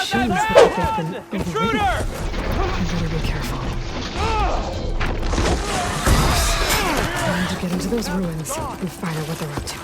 machines look like they've been overridden. I better be careful. I need to get into those ruins and find out what they're up to.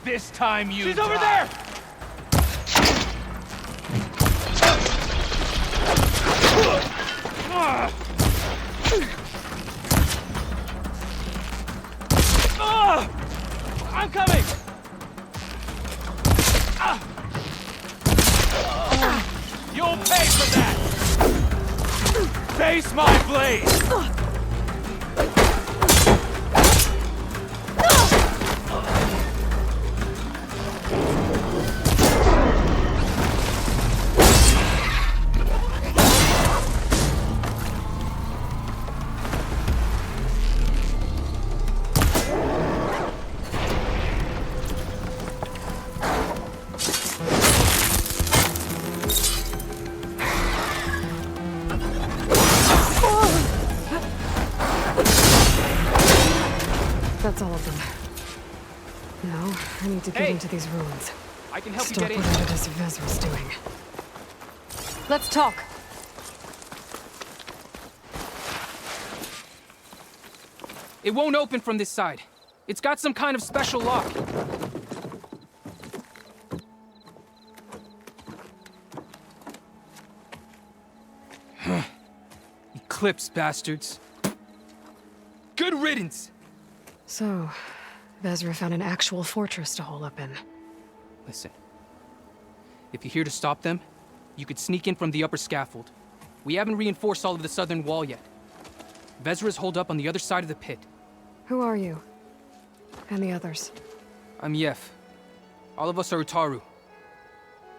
This time you She's over there! I'm coming! You'll pay for that! Face my blade! That's all of them. Now, I need to get into these ruins. I can help you Stop get in. whatever this Chezzur's doing. Let's talk. It won't open from this side. It's got some kind of special lock. Eclipse, bastards. Good riddance! So, Chezzur found an actual fortress to hole up in. Listen. If you're here to stop them, you could sneak in from the upper scaffold. We haven't reinforced all of the southern wall yet. Chezzur is holed up on the other side of the pit. Who are you? And the others? I'm Yef. All of us are Utaru.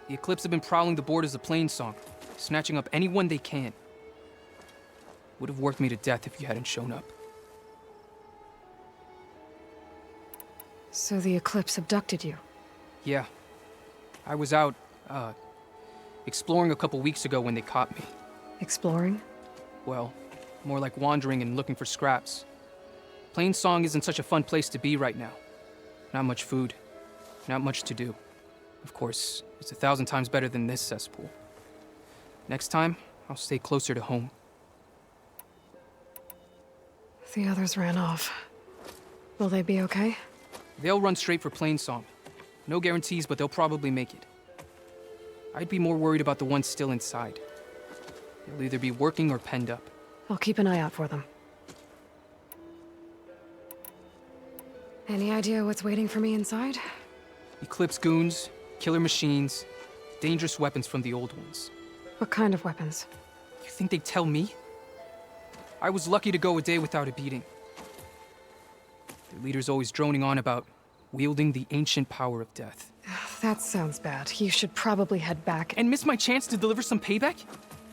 The Eclipse have been prowling the borders of Plainsong, snatching up anyone they can. Would have worked me to death if you hadn't shown up. So the Eclipse abducted you? Yeah. I was out, exploring a couple weeks ago when they caught me. Exploring? Well, more like wandering and looking for scraps. Plainsong isn't such a fun place to be right now. Not much food, not much to do. Of course, it's 1,000 times better than this cesspool. Next time, I'll stay closer to home. The others ran off. Will they be okay? They'll run straight for Plainsong. No guarantees, but they'll probably make it. I'd be more worried about the ones still inside. They'll either be working or penned up. I'll keep an eye out for them. Any idea what's waiting for me inside? Eclipse goons, killer machines, dangerous weapons from the old ones. What kind of weapons? You think they'd tell me? I was lucky to go a day without a beating. Their leader's always droning on about wielding the ancient power of death. That sounds bad. You should probably head back And miss my chance to deliver some payback?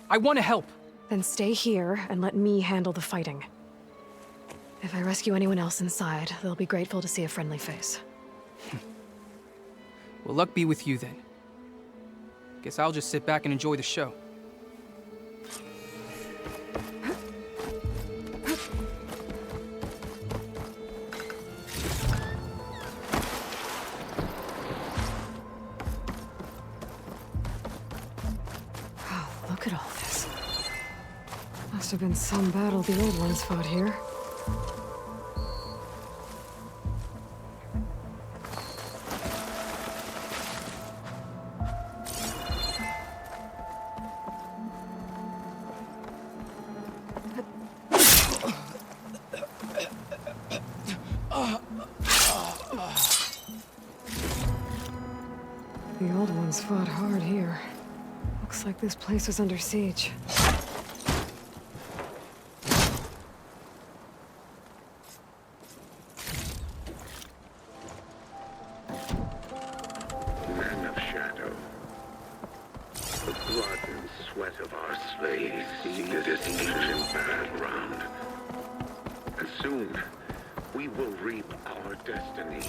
I want to help. then stay here and let me handle the fighting. If I rescue anyone else inside, they'll be grateful to see a friendly face. Well, luck be with you then. Guess I'll just sit back and enjoy the show. Wow, look at all this. Must have been some battle the old ones fought here. The old ones fought hard here. Looks like this place was under siege. Men of shadow, the blood and sweat of our slaves seeded this ancient battleground. And soon, we will reap our destiny.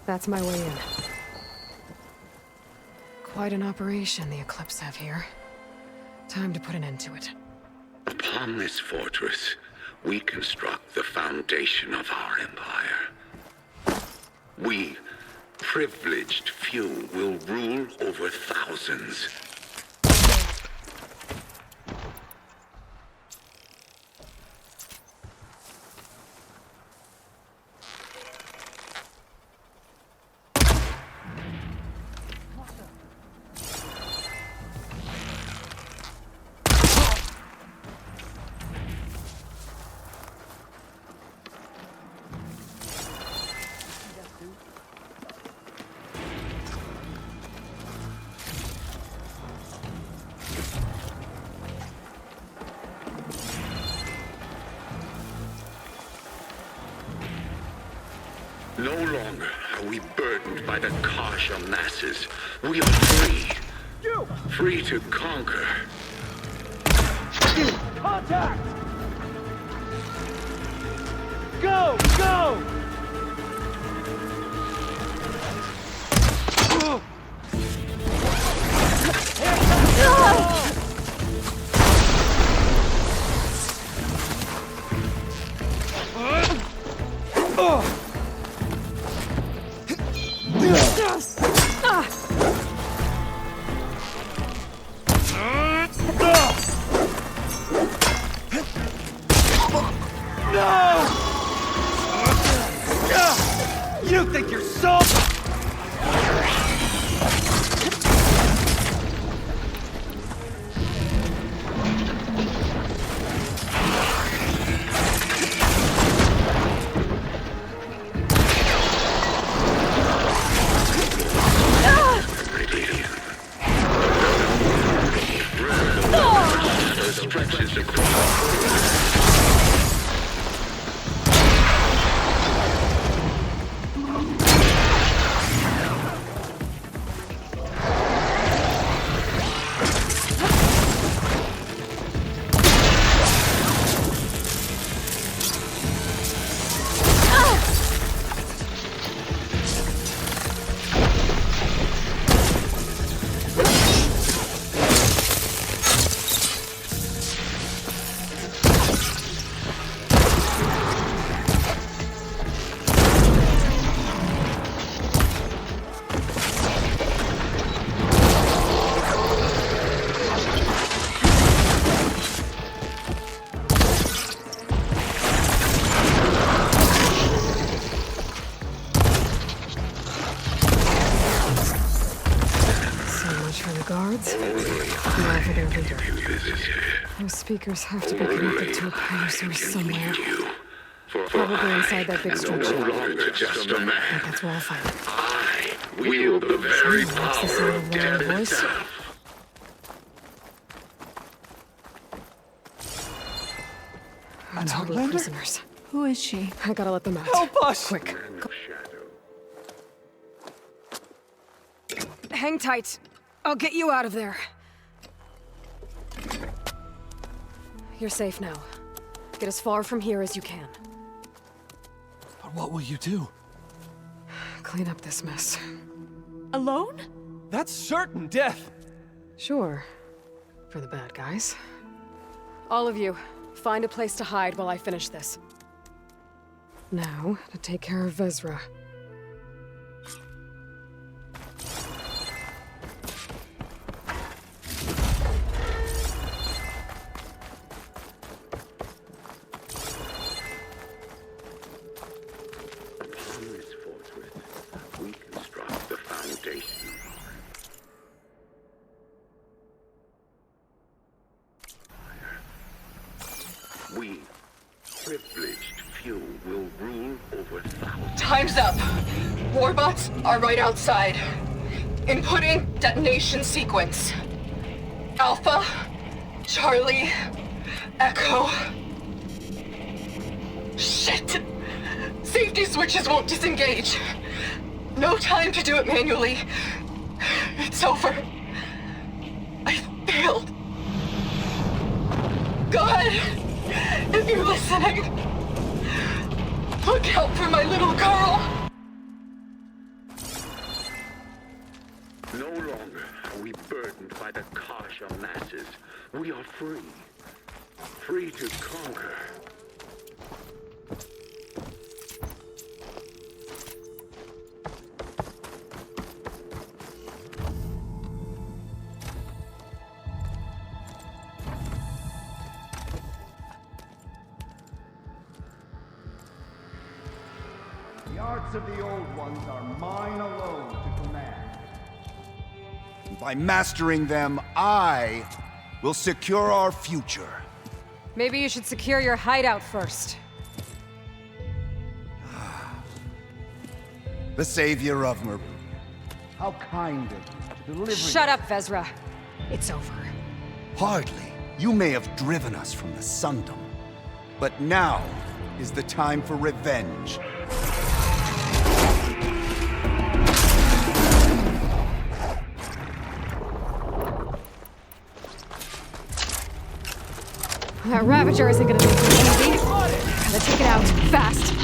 That's my way in. Quite an operation the Eclipse have here. Time to put an end to it. Upon this fortress, we construct the foundation of our empire. We, privileged few, will rule over thousands. No longer are we burdened by the Kasha masses. We are free. Free to conquer. Contact! Go! Go! You think you're so... the guards. Now for their leader. Those speakers have to be connected to a power source somewhere. Probably inside that big structure. But that's where I'll find it. I wield the very What's the power sound of of death loud voice? itself. An Outlander? prisoners. Who is she? I gotta let them out. Help us! Quick. Shadow. Hang tight. I'll get you out of there. You're safe now. Get as far from here as you can. But what will you do? Clean up this mess. Alone? That's certain death! Sure. For the bad guys. All of you, find a place to hide while I finish this. Now, to take care of Vezra. Upon this fortress, we construct the foundation. We, privileged few, will rule over thousands. Time's up. Warbots are right outside. Inputting detonation sequence. Alpha, Charlie, Echo. Shit! Safety switches won't disengage. No time to do it manually. It's over. I failed. God, if you're listening, look out for my little girl. No longer are we burdened by the Kasha masses. We are free. Free to conquer. The arts of the old ones are mine alone to command. By mastering them, I will secure our future. Maybe you should secure your hideout first. The savior of Mer. How kind of you to deliver. Shut up, Vezra. It's over. Hardly. You may have driven us from the Sundom, but now is the time for revenge. That Ravager isn't gonna make it easy. Gotta take it out, fast.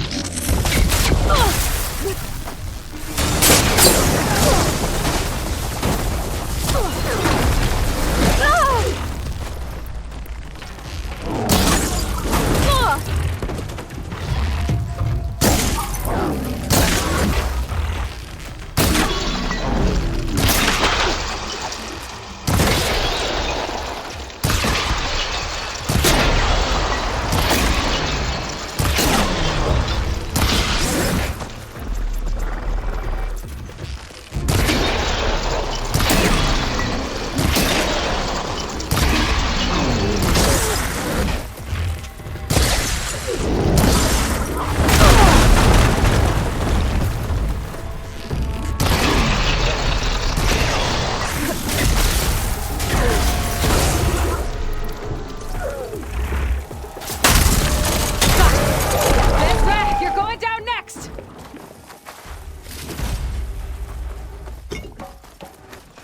Vezra, you're going down next!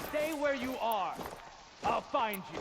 Stay where you are. I'll find you.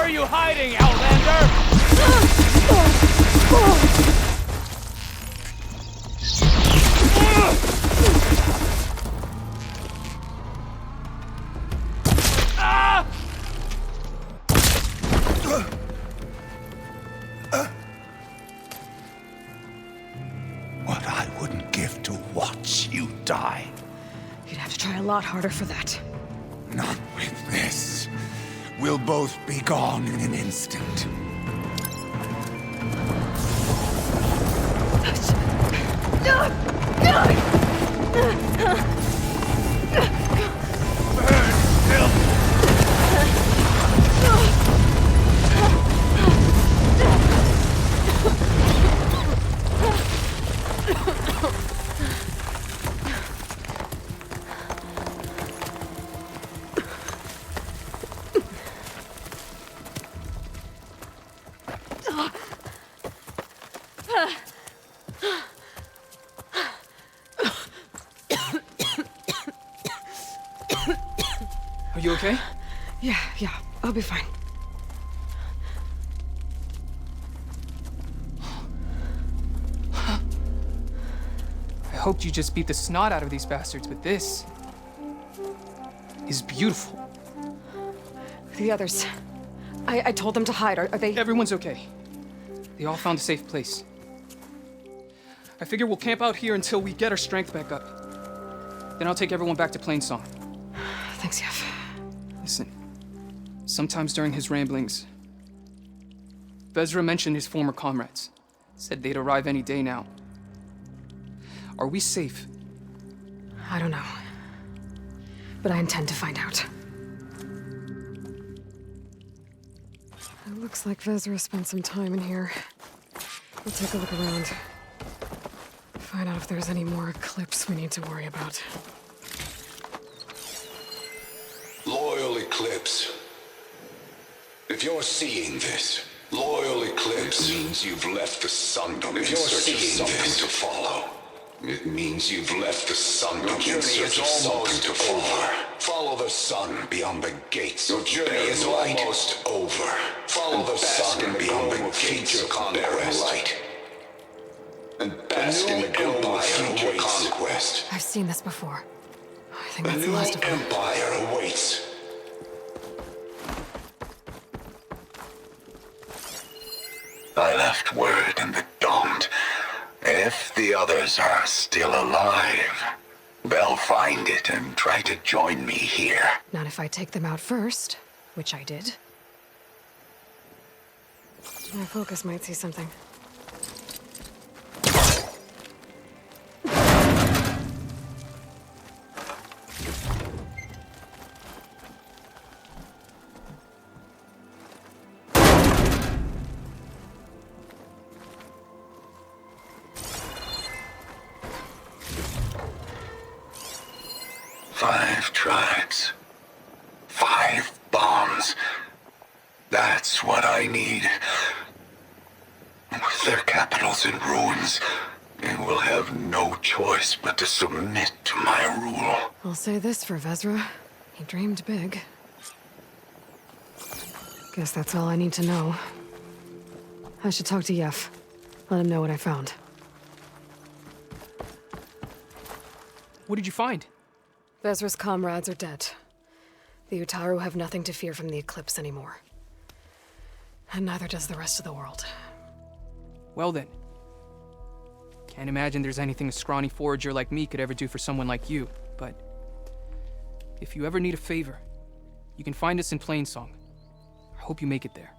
are you hiding, Outlander? What I wouldn't give to watch you die. You'd have to try a lot harder for that. Not with this. We'll both be gone in an instant. Are you okay? Yeah, I'll be fine. I hoped you just beat the snot out of these bastards, but this is beautiful. The others. I told them to hide. Are they... Everyone's okay. They all found a safe place. I figure we'll camp out here until we get our strength back up. Then I'll take everyone back to Plainsong. Thanks, Yef. Listen, sometimes during his ramblings, Vezra mentioned his former comrades. Said they'd arrive any day now. Are we safe? I don't know. But I intend to find out. It looks like Vezra spent some time in here. We'll take a look around. Find out if there's any more Eclipse we need to worry about. Loyal Eclipse. If you're seeing this, loyal Eclipse means you've left the Sundom in search of something to follow. It means you've left the Sundom in search of something to follow. Follow the sun beyond the gates. Your journey is almost over. Follow the sun beyond the gates of conquest. Light. And bask in the glow of future conquest. I've seen this before. I think A that's the new last of them. empire awaits. I left word in the Domed. If the others are still alive, they'll find it and try to join me here. Not if I take them out first, which I did. My focus might see something. Five tribes. 5 bombs. That's what I need. With their capitals in ruins, they will have no choice but to submit to my rule. I'll say this for Vezra. He dreamed big. Guess that's all I need to know. I should talk to Yef. Let him know what I found. What did you find? Vezra's comrades are dead. The Utaru have nothing to fear from the Eclipse anymore. And neither does the rest of the world. Well then. Can't imagine there's anything a scrawny forager like me could ever do for someone like you, but if you ever need a favor, you can find us in Plainsong. I hope you make it there.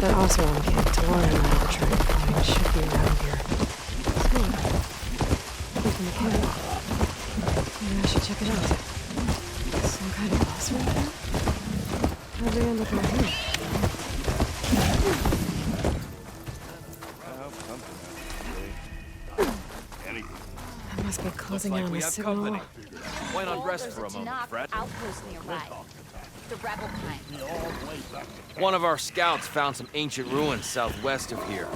That Oswald kid, Tawana and I were trying to find should be around here. Come on. Look in the camera. Maybe I should check it out. Some kind of Oswald there? How'd they end up out here? That must be closing in on the signal. Why not rest for a moment, Fred? Outpost nearby. The rebel kind. One of our scouts found some ancient ruins southwest of here.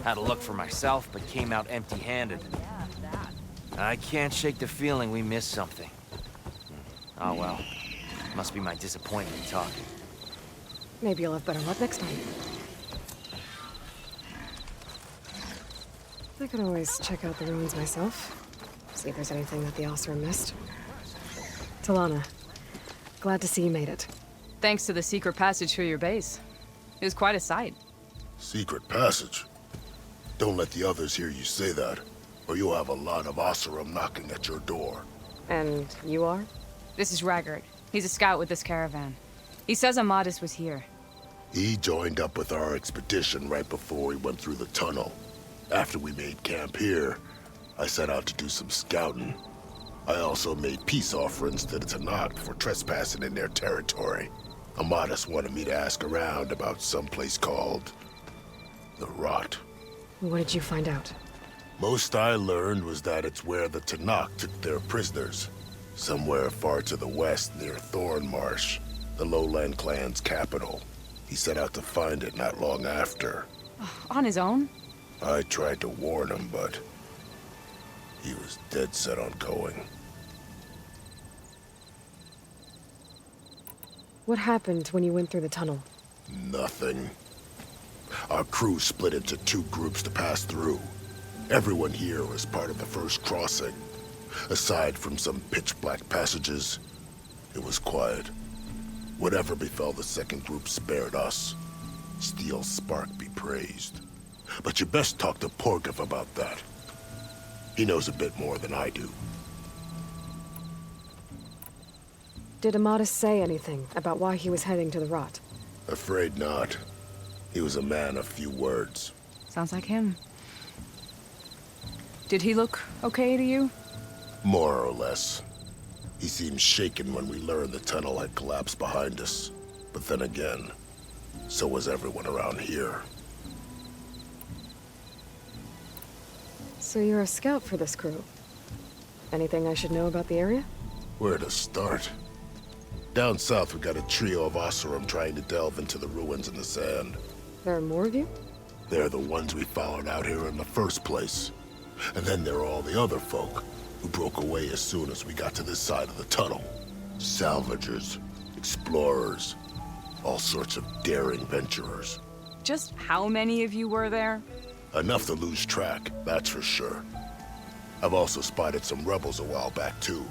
Had a look for myself, but came out empty-handed. I can't shake the feeling we missed something. Oh well. Must be my disappointment talking. Maybe you'll have better luck next time. I could always check out the ruins myself. See if there's anything that the Oseram missed. Talana, glad to see you made it. Thanks to the secret passage through your base. It was quite a sight. Secret passage? Don't let the others hear you say that, or you'll have a lot of Oseram knocking at your door. And you are? This is Raggard. He's a scout with this caravan. He says Amadis was here. He joined up with our expedition right before we went through the tunnel. After we made camp here, I set out to do some scouting. I also made peace offerings to the Tanakh for trespassing in their territory. Amadis wanted me to ask around about some place called the Rot. What did you find out? Most I learned was that it's where the Tanakh took their prisoners. Somewhere far to the west near Thornmarsh, the Lowland clan's capital. He set out to find it not long after. On his own? I tried to warn him, but he was dead set on going. What happened when you went through the tunnel? Nothing. Our crew split into 2 groups to pass through. Everyone here was part of the first crossing. Aside from some pitch-black passages, it was quiet. Whatever befell the second group spared us. Steel Spark be praised. But you best talk to Porgov about that. He knows a bit more than I do. Did Amadis say anything about why he was heading to the Rot? Afraid not. He was a man of few words. Sounds like him. Did he look okay to you? More or less. He seemed shaken when we learned the tunnel had collapsed behind us. But then again, so was everyone around here. So you're a scout for this crew. Anything I should know about the area? Where to start? Down south we got a trio of Oseram trying to delve into the ruins in the sand. There are more of you? They're the ones we followed out here in the first place. And then there are all the other folk who broke away as soon as we got to this side of the tunnel. Salvagers, explorers, all sorts of daring venturers. Just how many of you were there? Enough to lose track, that's for sure. I've also spotted some rebels a while back, too.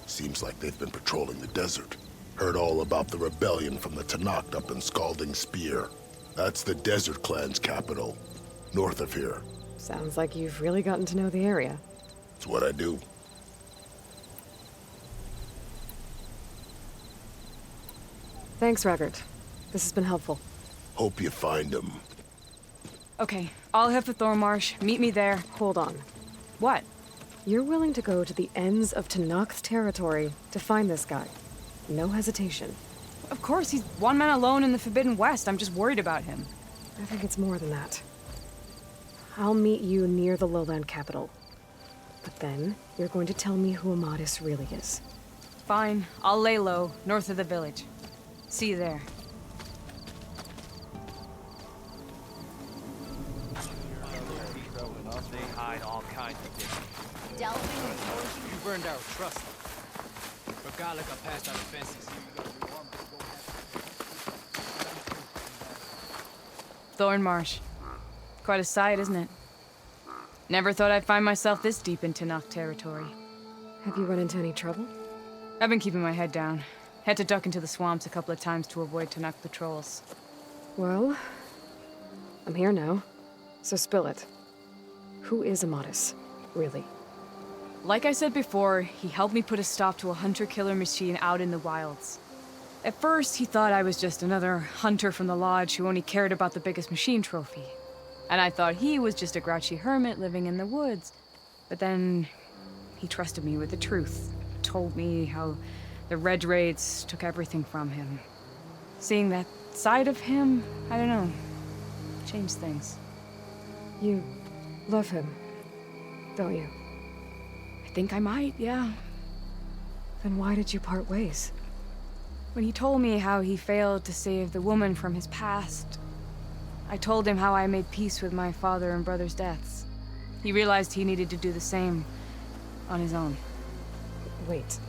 Seems like they've been patrolling the desert. Heard all about the rebellion from the Tanakh up in Scalding Spear. That's the Desert Clan's capital, north of here. Sounds like you've really gotten to know the area. It's what I do. Thanks, Raggard. This has been helpful. Hope you find him. Okay, I'll head for Thornmarsh. Meet me there. Hold on. What? You're willing to go to the ends of Tanakh's territory to find this guy. No hesitation. Of course, he's one man alone in the Forbidden West. I'm just worried about him. I think it's more than that. I'll meet you near the lowland capital. But then, you're going to tell me who Amadis really is. Fine. I'll lay low, north of the village. See you there. They hide all kinds of things. Delving and forging. You burned our trust. Forgot like I passed our defenses. Thornmarsh. Quite a sight, isn't it? Never thought I'd find myself this deep in Tanakh territory. Have you run into any trouble? I've been keeping my head down. Had to duck into the swamps a couple of times to avoid Tanakh patrols. Well, I'm here now, so spill it. Who is Amadis, really? Like I said before, he helped me put a stop to a hunter-killer machine out in the wilds. At first, he thought I was just another hunter from the lodge who only cared about the biggest machine trophy. And I thought he was just a grouchy hermit living in the woods. But then, he trusted me with the truth. Told me how the Red Raids took everything from him. Seeing that side of him, I don't know, changed things. You love him, don't you? I think I might, yeah. Then why did you part ways? When he told me how he failed to save the woman from his past, I told him how I made peace with my father and brother's deaths. He realized he needed to do the same on his own. Wait.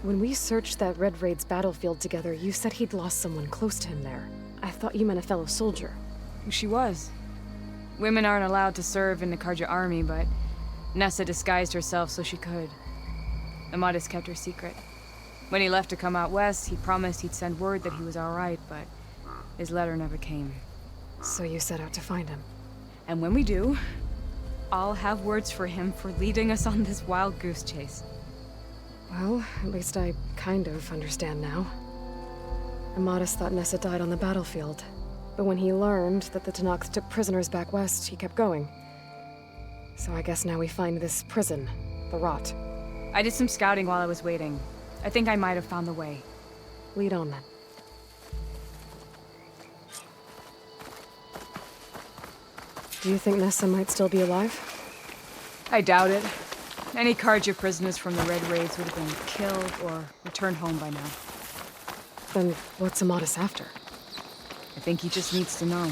When we searched that Red Raid's battlefield together, you said he'd lost someone close to him there. I thought you meant a fellow soldier. She was. Women aren't allowed to serve in the Karja army, but Nessa disguised herself so she could. Amadis kept her secret. When he left to come out west, he promised he'd send word that he was all right, but his letter never came. So you set out to find him. And when we do, I'll have words for him for leading us on this wild goose chase. Well, at least I kind of understand now. Amadis thought Nessa died on the battlefield, but when he learned that the Tenaks took prisoners back west, he kept going. So I guess now we find this prison, the Rot. I did some scouting while I was waiting. I think I might have found the way. Lead on then. Do you think Nessa might still be alive? I doubt it. Any Karja prisoners from the Red Raids would have been killed or returned home by now. Then what's Amadis after? I think he just needs to know.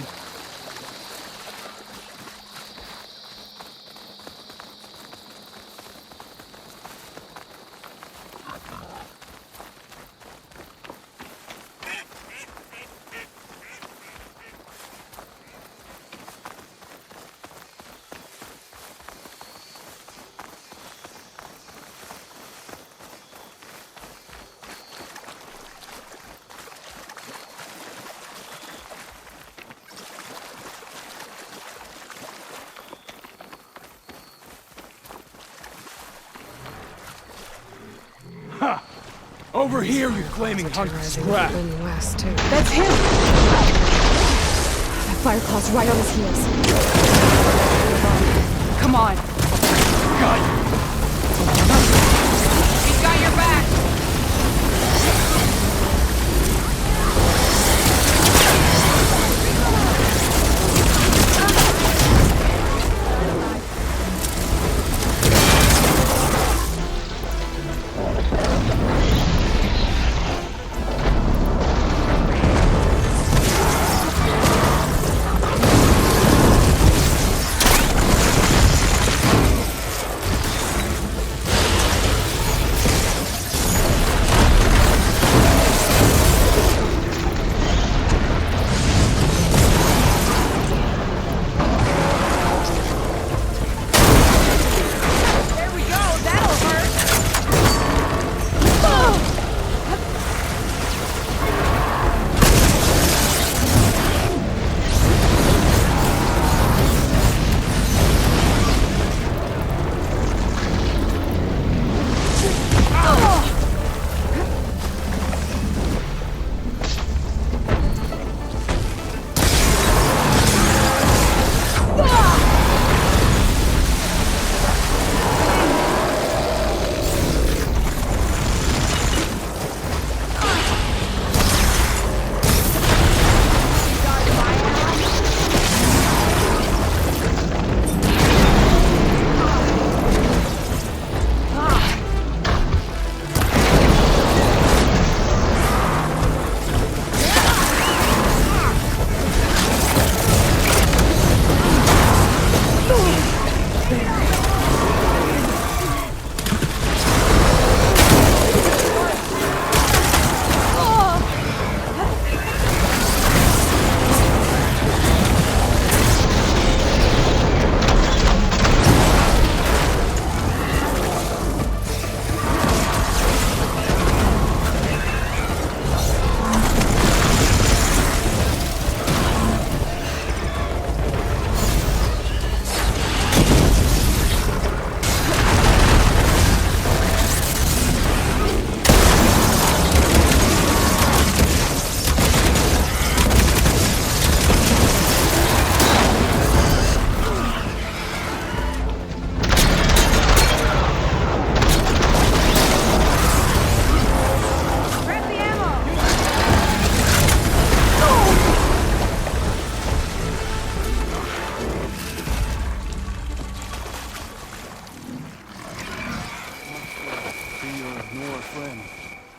Over here, you flaming hunk of scrap! West, too. That's him! That fire claw's right on his heels. Come on! Got you! He's got your back!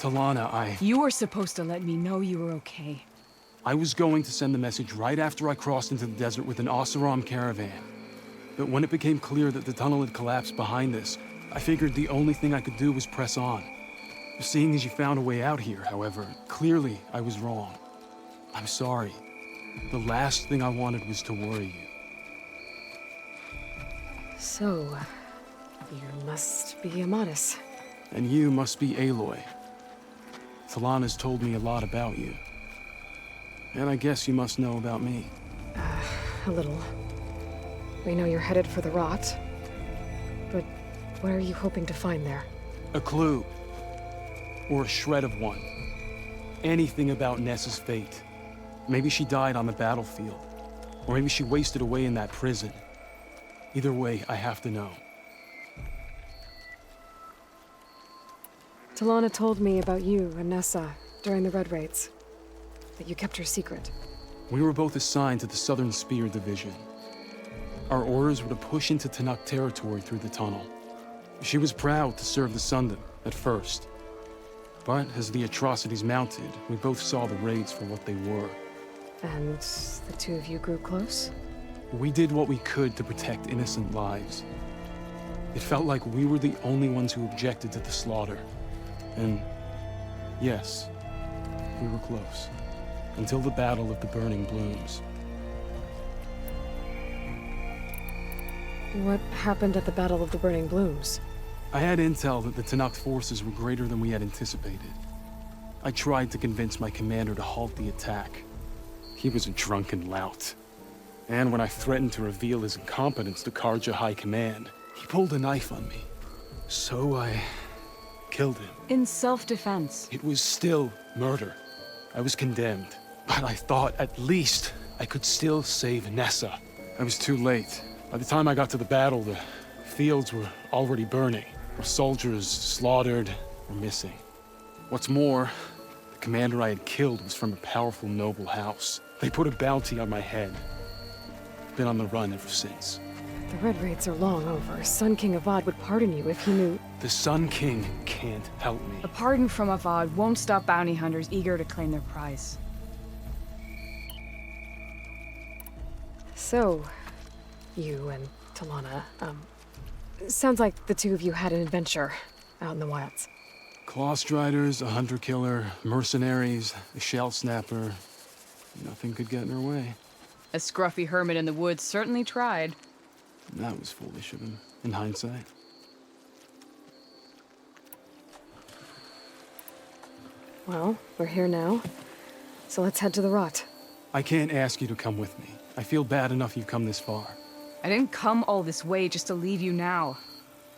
Talana, You were supposed to let me know you were okay. I was going to send the message right after I crossed into the desert with an Oseram caravan. But when it became clear that the tunnel had collapsed behind us, I figured the only thing I could do was press on. Seeing as you found a way out here, however, clearly I was wrong. I'm sorry. The last thing I wanted was to worry you. So, you must be Amatis. And you must be Aloy. Talana's told me a lot about you. And I guess you must know about me. A little. We know you're headed for the rot. But what are you hoping to find there? A clue. Or a shred of one. Anything about Nessa's fate. Maybe she died on the battlefield. Or maybe she wasted away in that prison. Either way, I have to know. Talana told me about you and Nessa during the Red Raids. That you kept her secret. We were both assigned to the Southern Spear Division. Our orders were to push into Tanakh territory through the tunnel. She was proud to serve the Sundom at first. But as the atrocities mounted, we both saw the raids for what they were. And the two of you grew close? We did what we could to protect innocent lives. It felt like we were the only ones who objected to the slaughter. And yes, we were close. Until the Battle of the Burning Blooms. What happened at the Battle of the Burning Blooms? I had intel that the Tanakh forces were greater than we had anticipated. I tried to convince my commander to halt the attack. He was a drunken lout. And when I threatened to reveal his incompetence to Karja High Command, he pulled a knife on me. So I killed him. In self-defense. It was still murder. I was condemned. But I thought at least I could still save Nessa. I was too late. By the time I got to the battle, the fields were already burning. Our soldiers slaughtered or missing. What's more, the commander I had killed was from a powerful noble house. They put a bounty on my head. Been on the run ever since. The Red Raids are long over. Sun King Avad would pardon you if he knew... The Sun King can't help me. A pardon from Avad won't stop bounty hunters eager to claim their prize. So, you and Talana, sounds like the two of you had an adventure out in the wilds. Claw Striders, a hunter-killer, mercenaries, a shell snapper. Nothing could get in her way. A scruffy hermit in the woods certainly tried. That was foolish of him, in hindsight. Well, we're here now, so let's head to the rot. I can't ask you to come with me. I feel bad enough you've come this far. I didn't come all this way just to leave you now.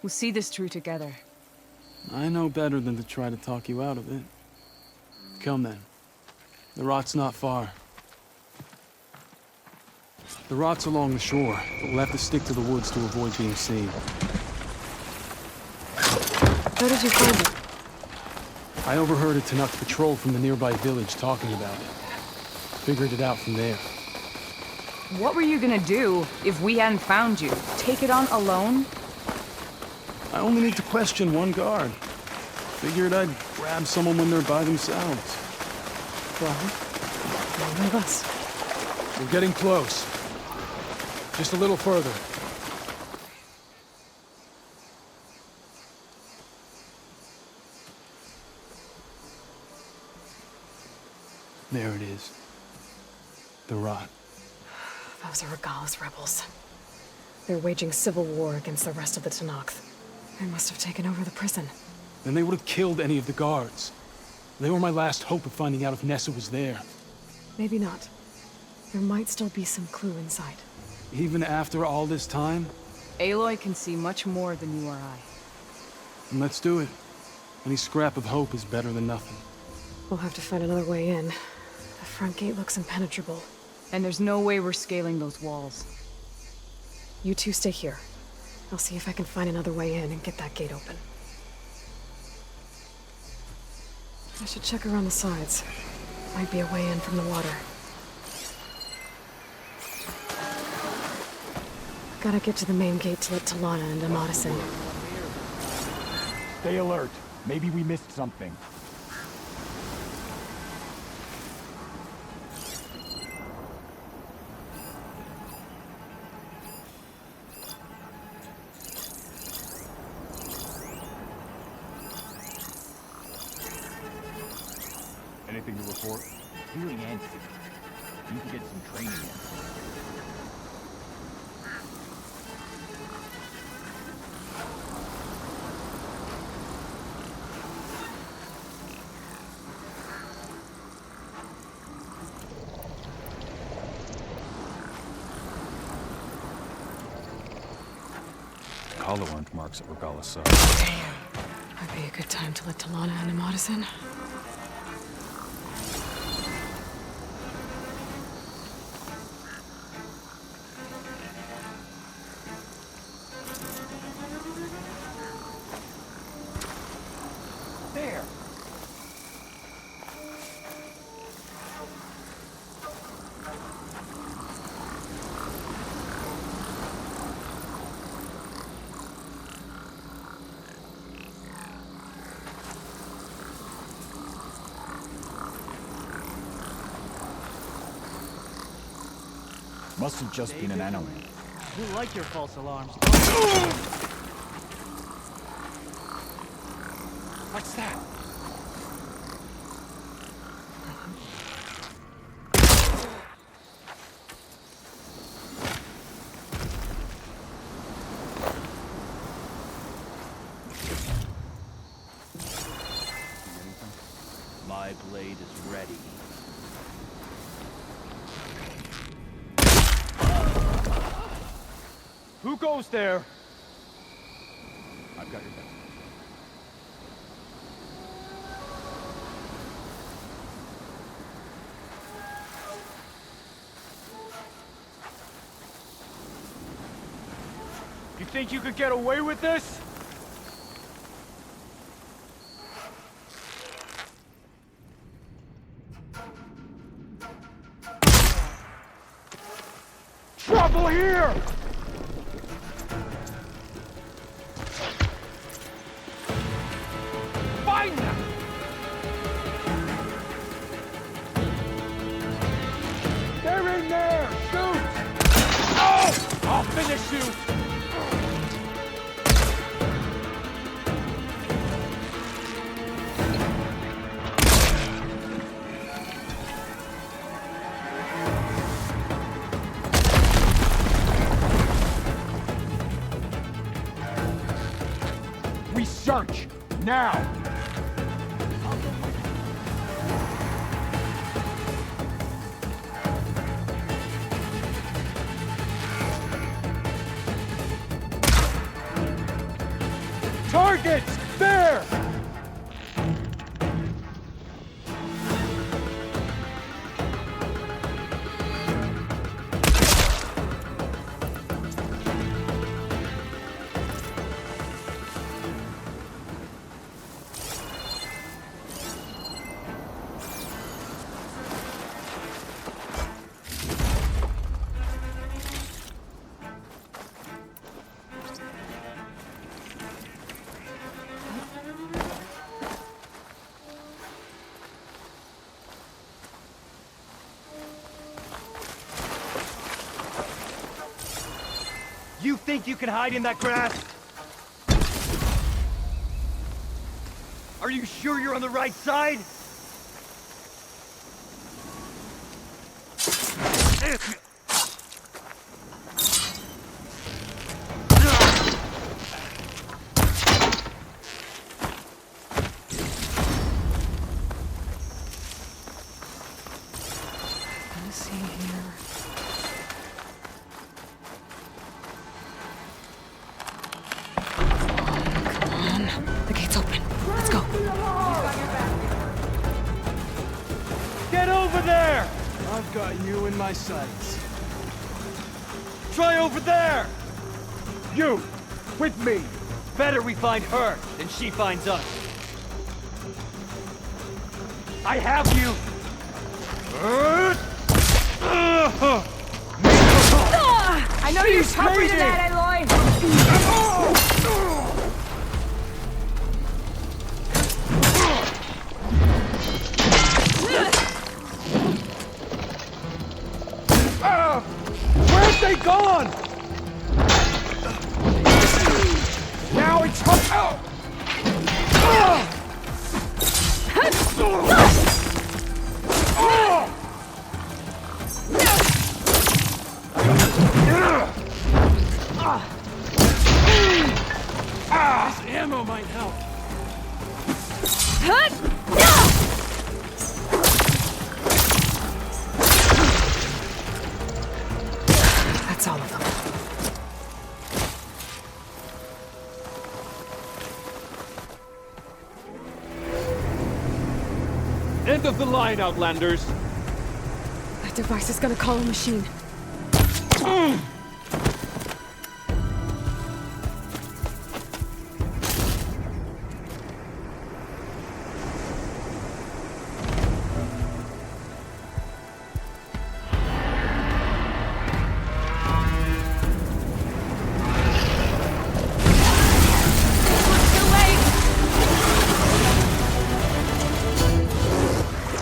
We'll see this through together. I know better than to try to talk you out of it. Come then. The rot's not far. The rot's along the shore, but we'll have to stick to the woods to avoid being seen. How did you find it? I overheard a Tanakh patrol from the nearby village talking about it. Figured it out from there. What were you gonna do if we hadn't found you? Take it on alone? I only need to question one guard. Figured I'd grab someone when they're by themselves. Well, one of us. We're getting close. Just a little further. There it is. The rot. Those are Regalis rebels. They're waging civil war against the rest of the Tanakh. They must have taken over the prison. Then they would have killed any of the guards. They were my last hope of finding out if Nessa was there. Maybe not. There might still be some clue inside. Even after all this time? Aloy can see much more than you or I. And let's do it. Any scrap of hope is better than nothing. We'll have to find another way in. The front gate looks impenetrable. And there's no way we're scaling those walls. You two stay here. I'll see if I can find another way in and get that gate open. I should check around the sides. Might be a way in from the water. Gotta get to the main gate to let Talana and Amatis in. Stay alert. Maybe we missed something. for healing and secret. You can get some training in. Hollow aren't marks at Regala's side. Damn. Might be a good time to let Talana and Amadas in. There! Must have just been an enemy. You like your false alarms. What's that? My blade is ready. Who goes there? I've got your back. You think you could get away with this? Trouble here! Find them! They're in there! Shoot! Oh! I'll finish you! Search! Now! Targets! There! You think you can hide in that grass? Are you sure you're on the right side? Let's see here. The gate's open. Let's go. Get over there! I've got you in my sights. Try over there! You! With me! Better we find her than she finds us. I have you! I know you're tougher than that, Aloy! Where's they gone? Now it's her. This ammo might help. That's all of them. End of the line, Outlanders. That device is gonna call a machine.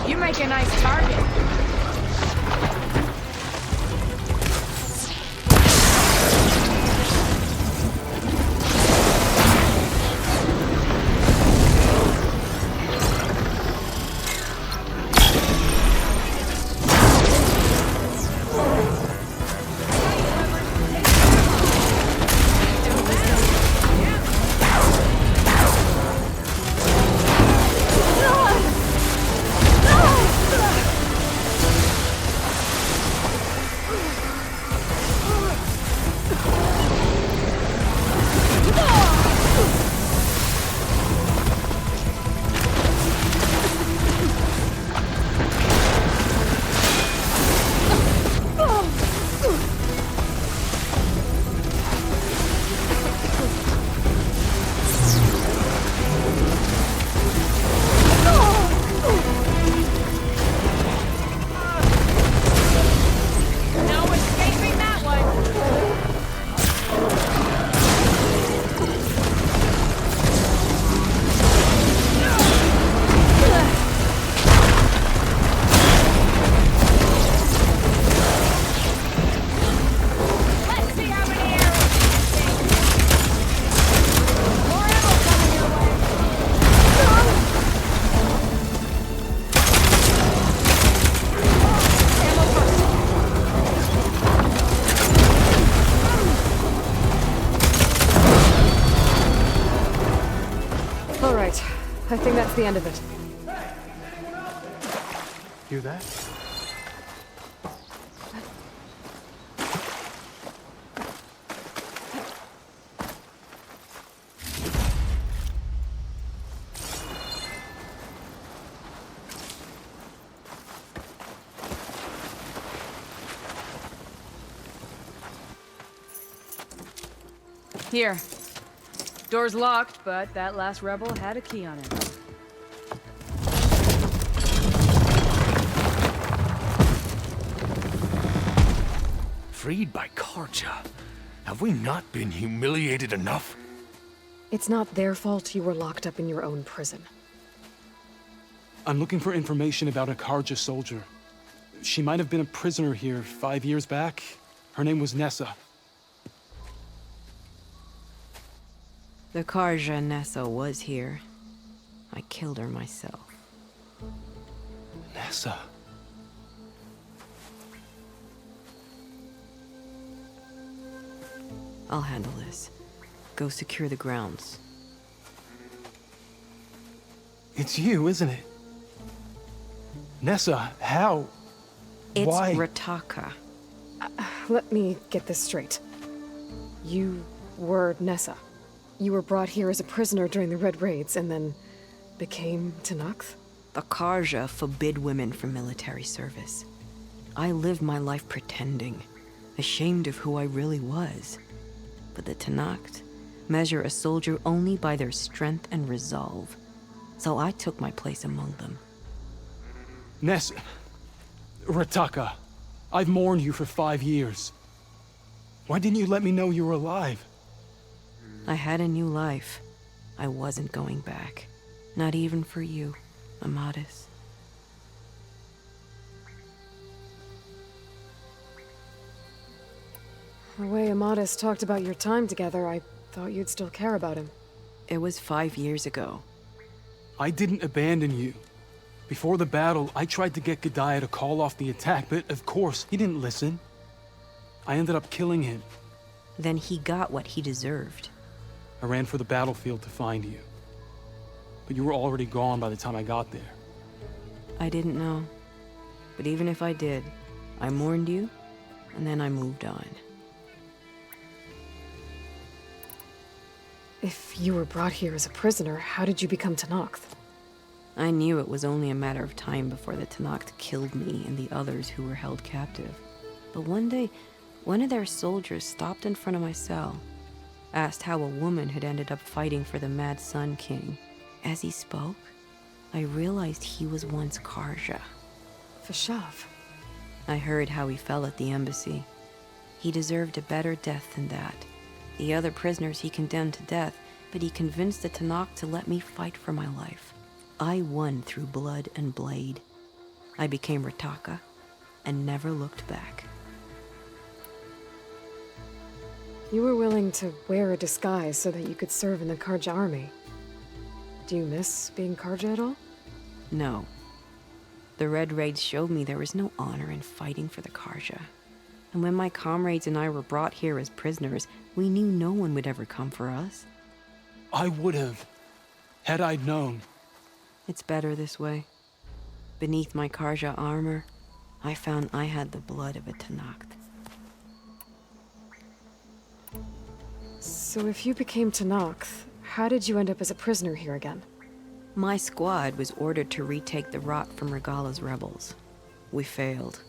You make a nice target. I think that's the end of it. Hear that? Here. Door's locked, but that last rebel had a key on it. Freed by Karja? Have we not been humiliated enough? It's not their fault you were locked up in your own prison. I'm looking for information about a Karja soldier. She might have been a prisoner here 5 years back. Her name was Nessa. The Karja Nessa was here. I killed her myself. Nessa? I'll handle this. Go secure the grounds. It's you, isn't it? Nessa, how? It's Why? Rataka. Let me get this straight. You were Nessa. You were brought here as a prisoner during the Red Raids and then became Tenakth? The Karja forbid women from military service. I lived my life pretending, ashamed of who I really was. But the Tenakth measure a soldier only by their strength and resolve. So I took my place among them. Nessa... Rataka, I've mourned you for 5 years. Why didn't you let me know you were alive? I had a new life. I wasn't going back. Not even for you, Amadis. The way Amadis talked about your time together, I thought you'd still care about him. It was 5 years ago. I didn't abandon you. Before the battle, I tried to get G'daiah to call off the attack, but of course, he didn't listen. I ended up killing him. Then he got what he deserved. I ran for the battlefield to find you. But you were already gone by the time I got there. I didn't know. But even if I did, I mourned you, and then I moved on. If you were brought here as a prisoner, how did you become Tenakth? I knew it was only a matter of time before the Tenakth killed me and the others who were held captive. But one day, one of their soldiers stopped in front of my cell, asked how a woman had ended up fighting for the Mad Sun King. As he spoke, I realized he was once Karja. Vashav. I heard how he fell at the embassy. He deserved a better death than that. The other prisoners he condemned to death, but he convinced the Tenakth to let me fight for my life. I won through blood and blade. I became Rataka and never looked back. You were willing to wear a disguise so that you could serve in the Karja army. Do you miss being Karja at all? No. The Red Raids showed me there was no honor in fighting for the Karja. And when my comrades and I were brought here as prisoners, we knew no one would ever come for us. I would have, had I known. It's better this way. Beneath my Karja armor, I found I had the blood of a Tenakth. So if you became Tenakth, how did you end up as a prisoner here again? My squad was ordered to retake the Rot from Regala's rebels. We failed.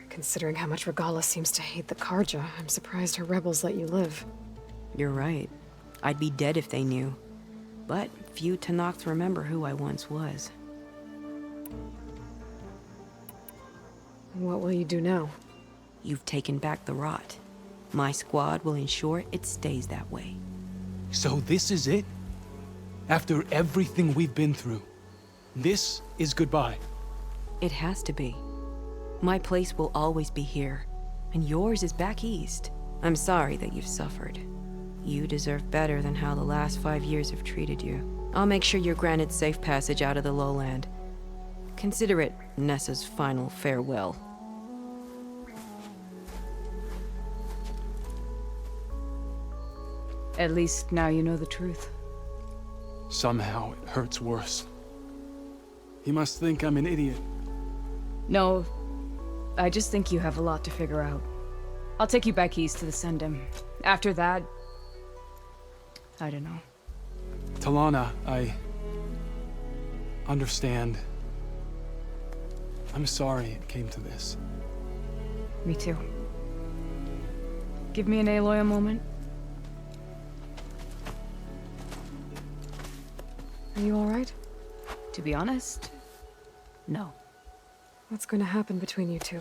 Considering how much Regala seems to hate the Karja, I'm surprised her rebels let you live. You're right. I'd be dead if they knew. But few Tenakths remember who I once was. What will you do now? You've taken back the Rot. My squad will ensure it stays that way. So this is it? After everything we've been through, this is goodbye? It has to be. My place will always be here, and yours is back east. I'm sorry that you've suffered. You deserve better than how the last 5 years have treated you. I'll make sure you're granted safe passage out of the lowland. Consider it Nessa's final farewell. At least now you know the truth. Somehow it hurts worse. He must think I'm an idiot. No, I just think you have a lot to figure out. I'll take you back east to the Sendem. After that, I don't know. Talana, I understand. I'm sorry it came to this. Me too. Give me an Aloy a moment. Are you all right? To be honest, no. What's going to happen between you two?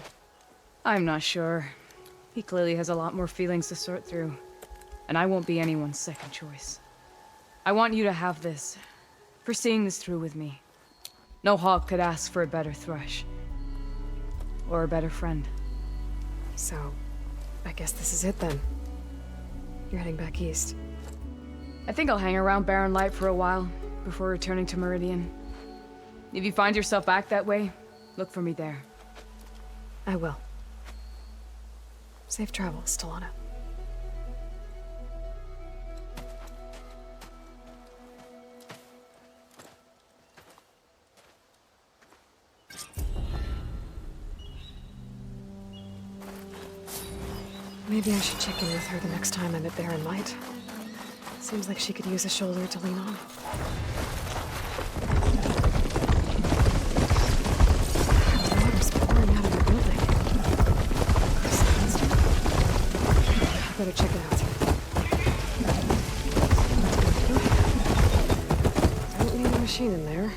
I'm not sure. He clearly has a lot more feelings to sort through. And I won't be anyone's second choice. I want you to have this, for seeing this through with me. No hawk could ask for a better thrush. Or a better friend. So, I guess this is it then. You're heading back east. I think I'll hang around Barren Light for a while, before returning to Meridian. If you find yourself back that way, look for me there. I will. Safe travels, Talana. Maybe I should check in with her the next time I'm at Barren Light. Seems like she could use a shoulder to lean on. Water's pouring out of the building. I better check it out. Don't need a machine in there.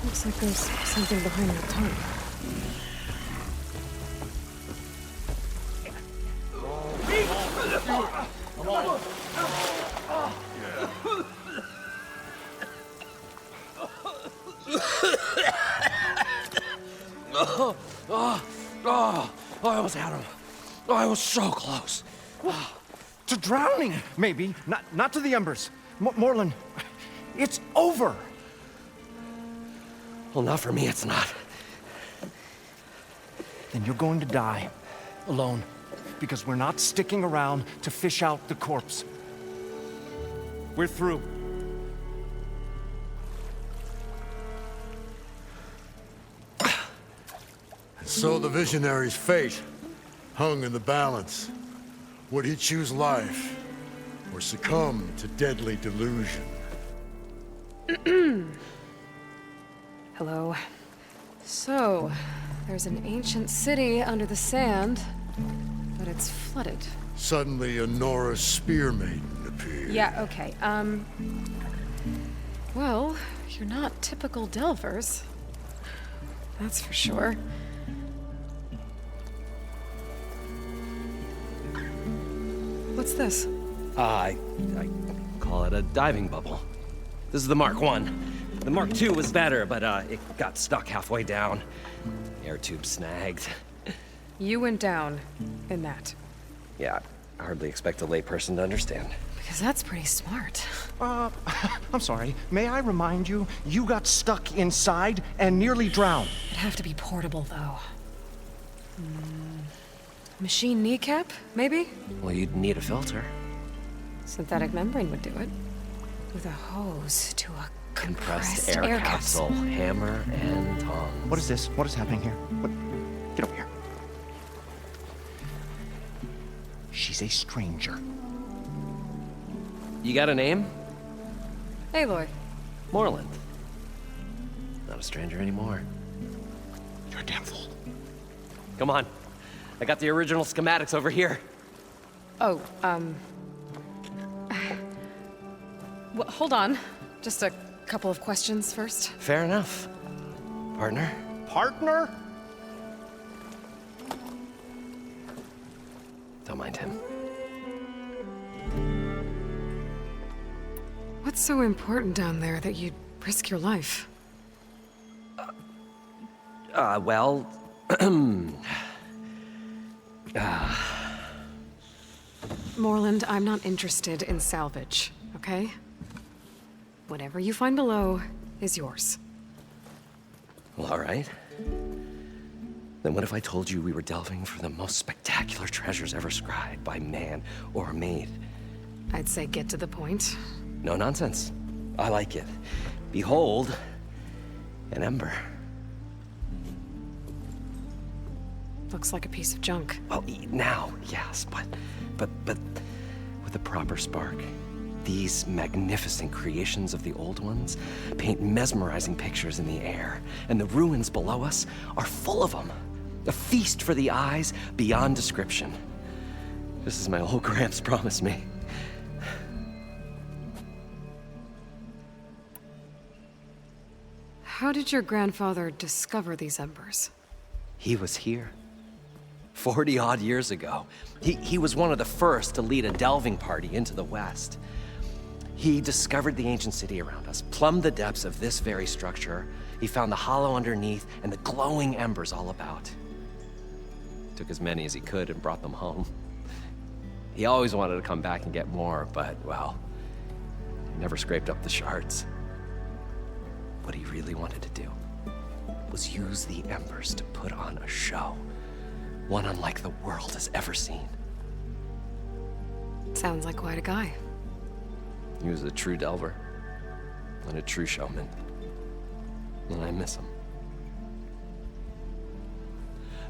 Looks like there's something behind that tunnel. I almost had him. I was so close. To drowning, maybe. Not to the embers. Moreland, it's over. Well, not for me, it's not. Then you're going to die. Alone. Because we're not sticking around to fish out the corpse. We're through. So the visionary's fate hung in the balance. Would he choose life or succumb to deadly delusion? Hello. So, there's an ancient city under the sand, but it's flooded. Suddenly, a Norse spear maiden appeared. Yeah, okay. Well, you're not typical Delvers. That's for sure. What's this? I call it a diving bubble. This is the Mark 1. The Mark 2 was better, but it got stuck halfway down. Air tube snagged. You went down in that. Yeah, I hardly expect a layperson to understand. Because that's pretty smart. I'm sorry. May I remind you, you got stuck inside and nearly drowned. It'd have to be portable, though. Machine kneecap, maybe? Well, you'd need a filter. Synthetic membrane would do it. With a hose to a compressed air capsule. Hammer and tongs. What is this? What is happening here? What? Get over here. She's a stranger. You got a name? Aloy. Moreland. Not a stranger anymore. You're a damn fool. Come on. I got the original schematics over here. Oh, well, hold on. Just a couple of questions first. Fair enough. Partner? Partner? Don't mind him. What's so important down there that you'd risk your life? Well... Moreland, I'm not interested in salvage, okay? Whatever you find below is yours. Well, all right. Then what if I told you we were delving for the most spectacular treasures ever scribed by man or maid? I'd say get to the point. No nonsense. I like it. Behold, an ember. Looks like a piece of junk. Well, now, yes, but with a proper spark. These magnificent creations of the old ones paint mesmerizing pictures in the air, and the ruins below us are full of them. A feast for the eyes beyond description. Just as my old Gramps promised me. How did your grandfather discover these embers? He was here. 40-odd years ago. He was one of the first to lead a delving party into the West. He discovered the ancient city around us, plumbed the depths of this very structure. He found the hollow underneath and the glowing embers all about. Took as many as he could and brought them home. He always wanted to come back and get more, but, well, never scraped up the shards. What he really wanted to do was use the embers to put on a show. One unlike the world has ever seen. Sounds like quite a guy. He was a true delver and a true showman. And I miss him.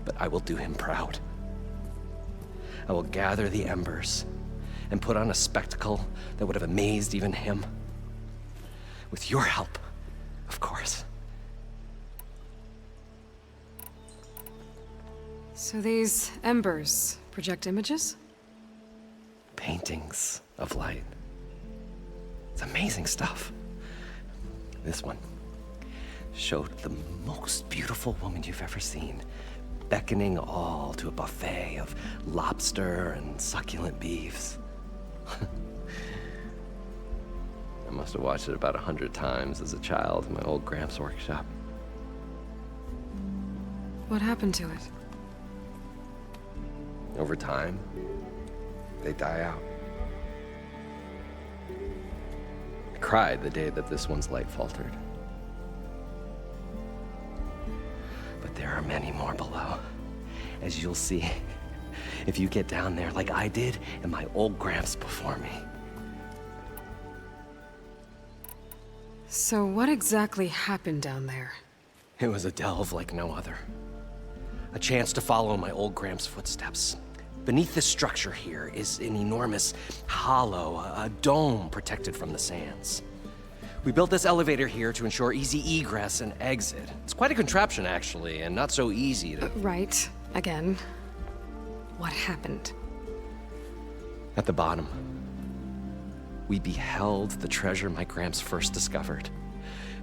But I will do him proud. I will gather the embers and put on a spectacle that would have amazed even him. With your help, of course. So these embers project images? Paintings of light. It's amazing stuff. This one showed the most beautiful woman you've ever seen, beckoning all to a buffet of lobster and succulent beefs. I must have watched it about 100 times as a child in my old Gramps workshop. What happened to it? Over time, they die out. cried the day that this one's light faltered. But there are many more below, as you'll see if you get down there like I did and my old Gramps before me. So what exactly happened down there? It was a delve like no other. A chance to follow my old Gramps' footsteps. Beneath this structure here is an enormous hollow, a dome protected from the sands. We built this elevator here to ensure easy egress and exit. It's quite a contraption, actually, and not so easy to... Right. Again. What happened? At the bottom, we beheld the treasure my Gramps first discovered.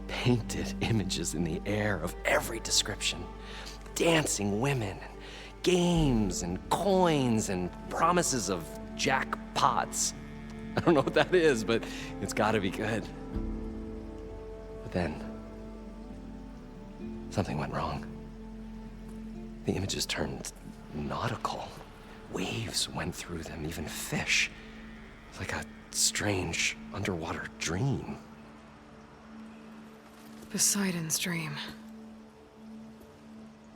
Painted images in the air of every description. Dancing women, games and coins and promises of jackpots. I don't know what that is, but it's gotta be good. But then, something went wrong. The images turned nautical. Waves went through them, even fish. Like a strange underwater dream. Poseidon's dream.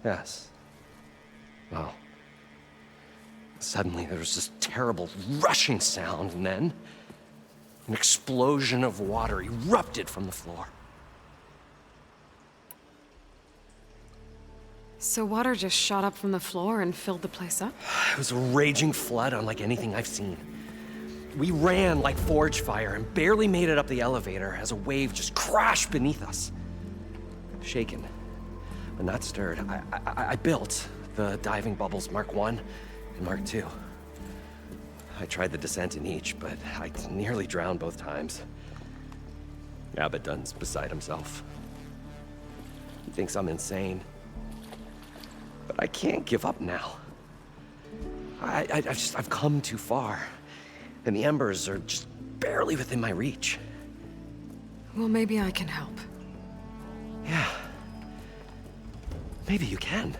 Yes. Well, suddenly there was this terrible rushing sound, and then an explosion of water erupted from the floor. So water just shot up from the floor and filled the place up? It was a raging flood unlike anything I've seen. We ran like forge fire and barely made it up the elevator as a wave just crashed beneath us. Shaken, but not stirred, I built the diving bubbles Mark I and Mark II. I tried the descent in each, but I nearly drowned both times. Abaddon's beside himself. He thinks I'm insane. But I can't give up now. I've come too far. And the embers are just barely within my reach. Well, maybe I can help. Yeah. Maybe you can.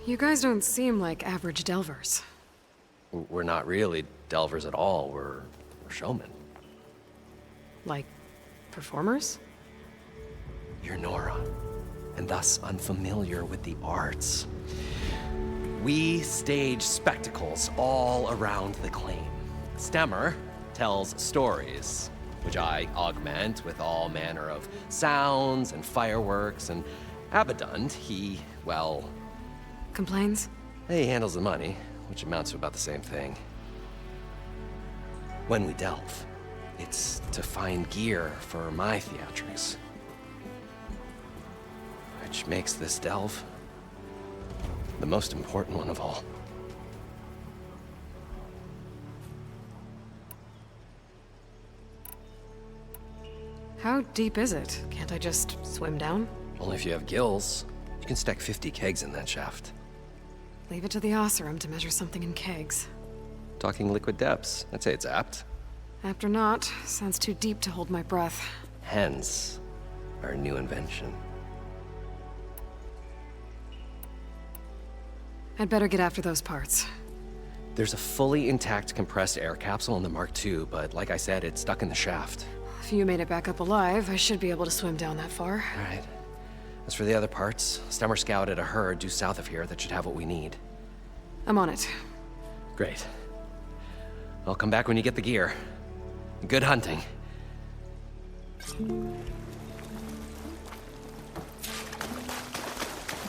You guys don't seem like average delvers. We're not really delvers at all. We're showmen. Like, performers? You're Nora, and thus unfamiliar with the arts. We stage spectacles all around the claim. Stemmer tells stories, which I augment with all manner of sounds and fireworks, and Abaddon, he, well... Complains? He handles the money, which amounts to about the same thing. When we delve, it's to find gear for my theatrics. Which makes this delve the most important one of all. How deep is it? Can't I just swim down? Only if you have gills. You can stack 50 kegs in that shaft. Leave it to the Oseram to measure something in kegs. Talking liquid depths, I'd say it's apt. Apt or not, sounds too deep to hold my breath. Hence, our new invention. I'd better get after those parts. There's a fully intact compressed air capsule in the Mark II, but like I said, it's stuck in the shaft. If you made it back up alive, I should be able to swim down that far. All right. As for the other parts, Stemmer scouted a herd due south of here that should have what we need. I'm on it. Great. I'll come back when you get the gear. Good hunting.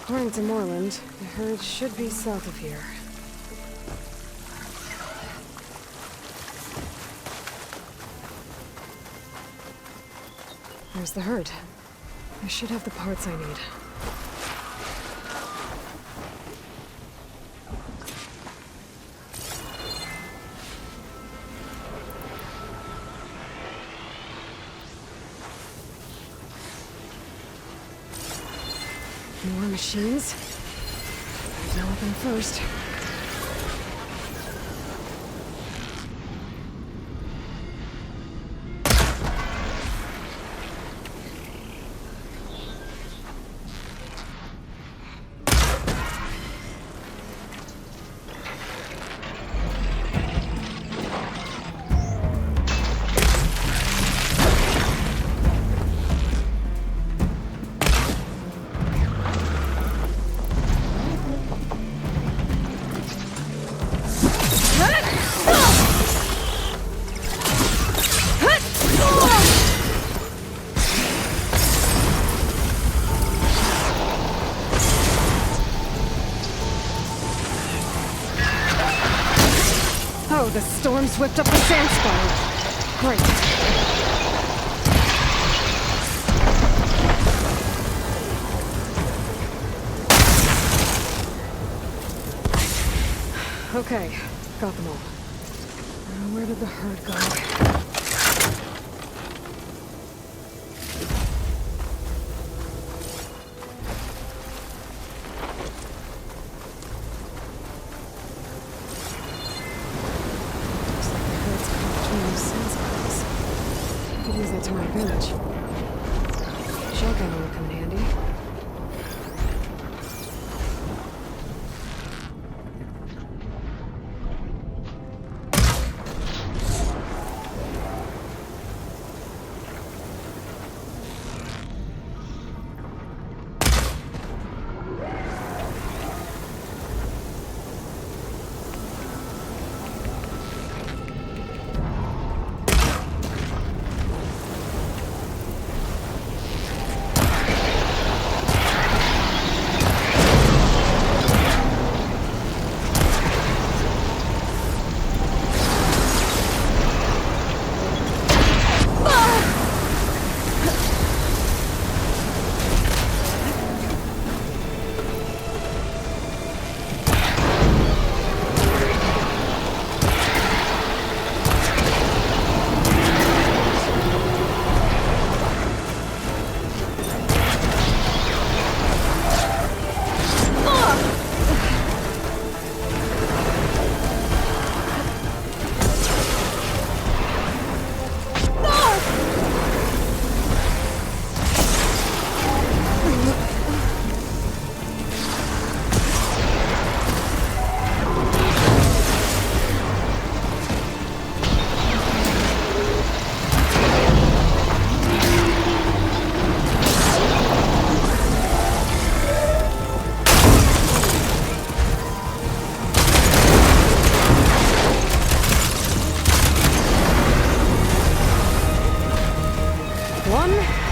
According to Moreland, the herd should be south of here. There's the herd. I should have the parts I need. More machines? I'll deal with them first. Oh, the storm's whipped up the sand spiral. Great. Okay, got them all. Where did the herd go? Could use that to my advantage. Shotgun will come in handy.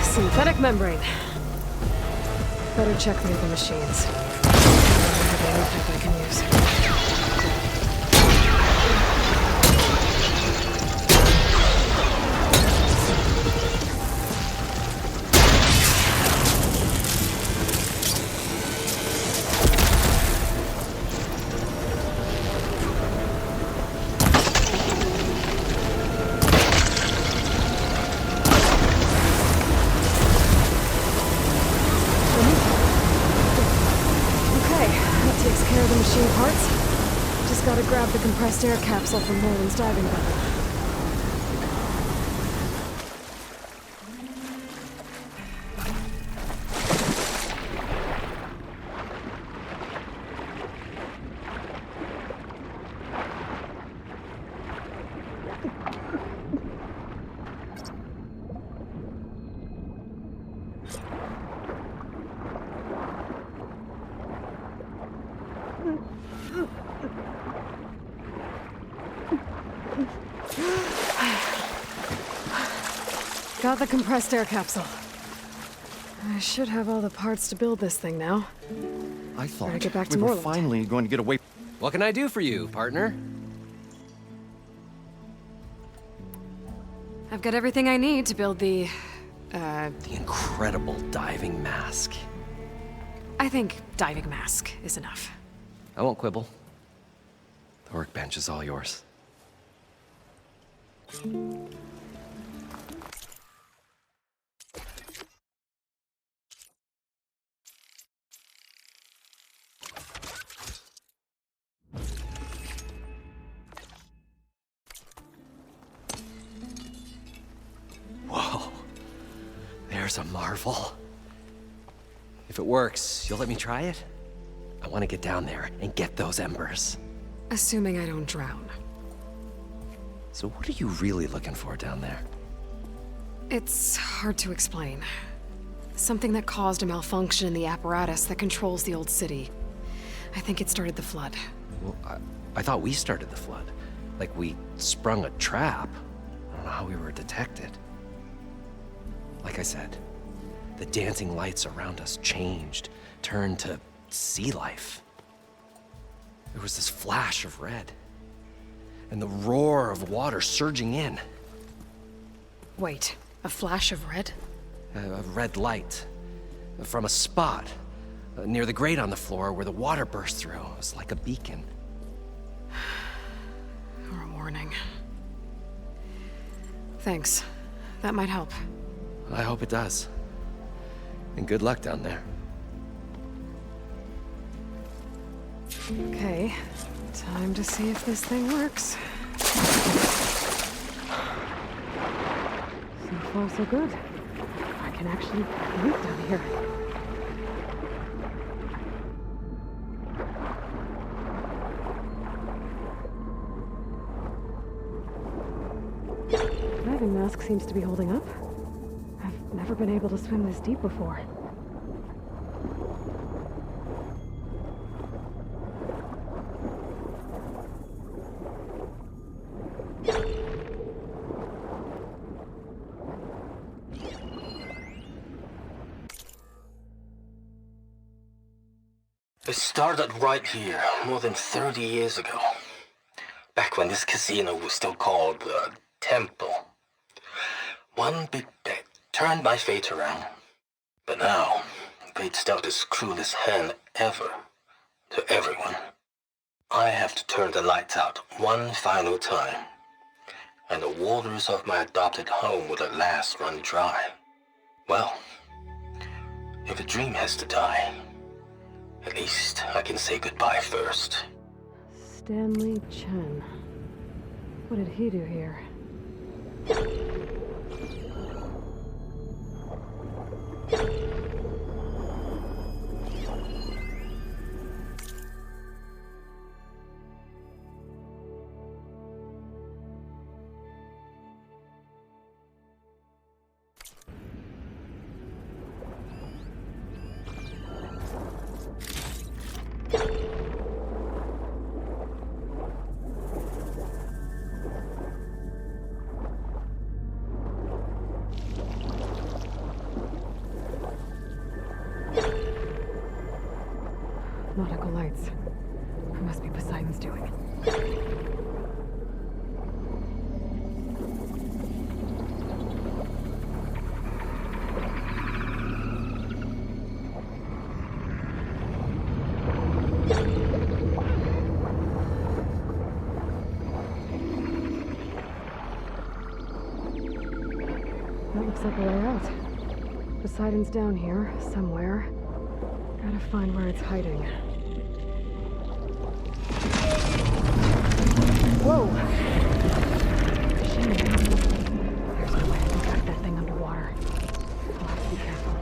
Synthetic membrane. Better check the other machines. I have any tech I can use. Gotta grab the compressed air capsule from Roland's diving bell. Got the compressed air capsule. I should have all the parts to build this thing now. I thought get back to we were Moreland. finally going to get away. What can I do for you, partner? I've got everything I need to build the incredible diving mask. I think diving mask is enough. I won't quibble. The workbench is all yours. Whoa, there's a marvel. If it works, you'll let me try it? I want to get down there and get those embers. Assuming I don't drown. So what are you really looking for down there? It's hard to explain. Something that caused a malfunction in the apparatus that controls the old city. I think it started the flood. Well, I thought we started the flood. Like we sprung a trap. I don't know how we were detected. Like I said, the dancing lights around us changed, turned to sea life. There was this flash of red. and the roar of water surging in. Wait, a flash of red? A red light from a spot near the grate on the floor where the water burst through. It was like a beacon. Or a warning. Thanks. That might help. I hope it does. And good luck down there. Okay, time to see if this thing works. So far, so good. I can actually breathe down here. Diving mask seems to be holding up. I've never been able to swim this deep before. It started right here, more than 30 years ago. Back when this casino was still called the Temple. One big bet turned my fate around. But now, fate's dealt its cruelest hand ever to everyone. I have to turn the lights out one final time, and the waters of my adopted home will at last run dry. Well, if a dream has to die, at least I can say goodbye first. Stanley Chen. What did he do here? Nautical lights. It must be Poseidon's doing. That looks like a way out. Poseidon's down here, somewhere. Gotta find where it's hiding. Whoa! Shit. There's no way I can track that thing underwater. I'll have to be careful.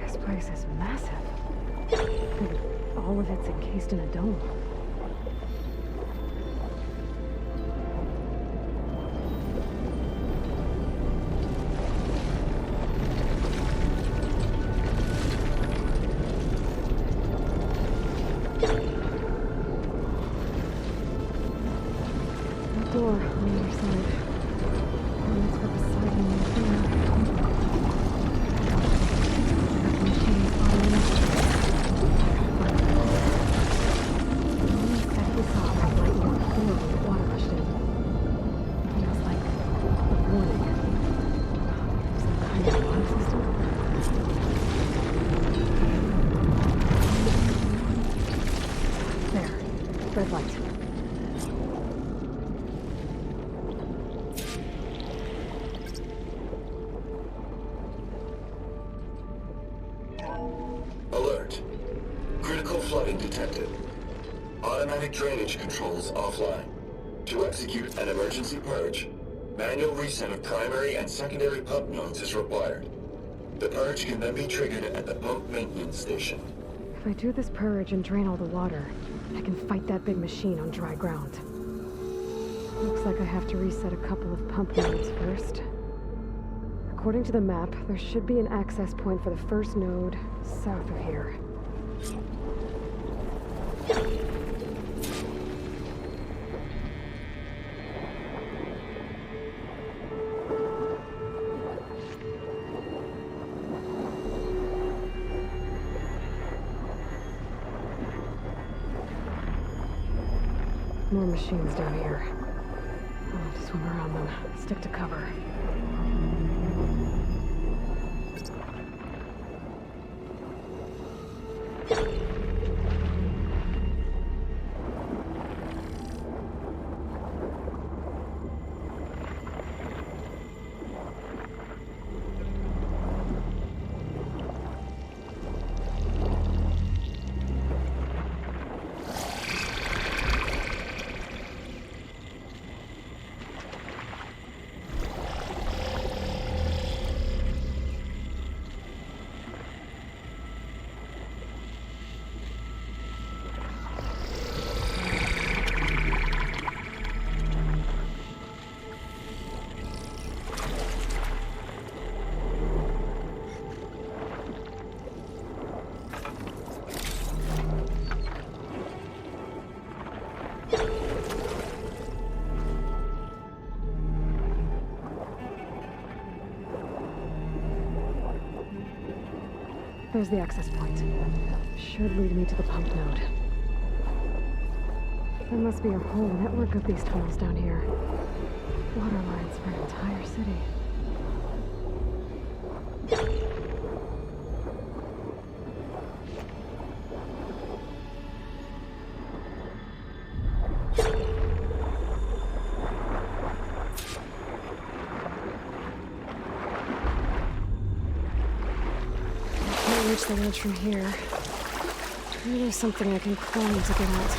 This place is massive. And all of it's encased in a dome. Door on the other side. And that's where Poseidon is here. The machine's on at the top, I light one before the water rushed in. It was like a warning. Some kind of alarm system. There. Red light. Alert. Critical flooding detected. Automatic drainage controls offline. To execute an emergency purge, manual reset of primary and secondary pump nodes is required. The purge can then be triggered at the pump maintenance station. If I do this purge and drain all the water, I can fight that big machine on dry ground. Looks like I have to reset a couple of pump nodes first. According to the map, there should be an access point for the first node south of here. More machines down here. I'll have to swim around them. Stick to cover. There's the access point. Should lead me to the pump node. There must be a whole network of these tunnels down here. Water lines for an entire city. Reach the ledge from here. Maybe there's something I can climb to get out.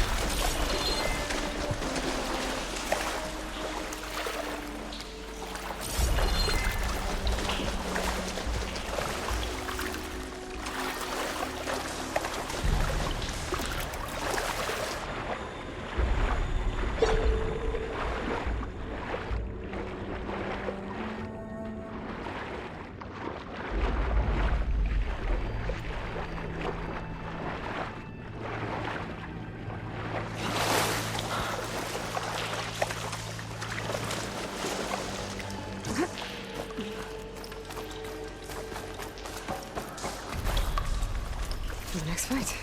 The next fight.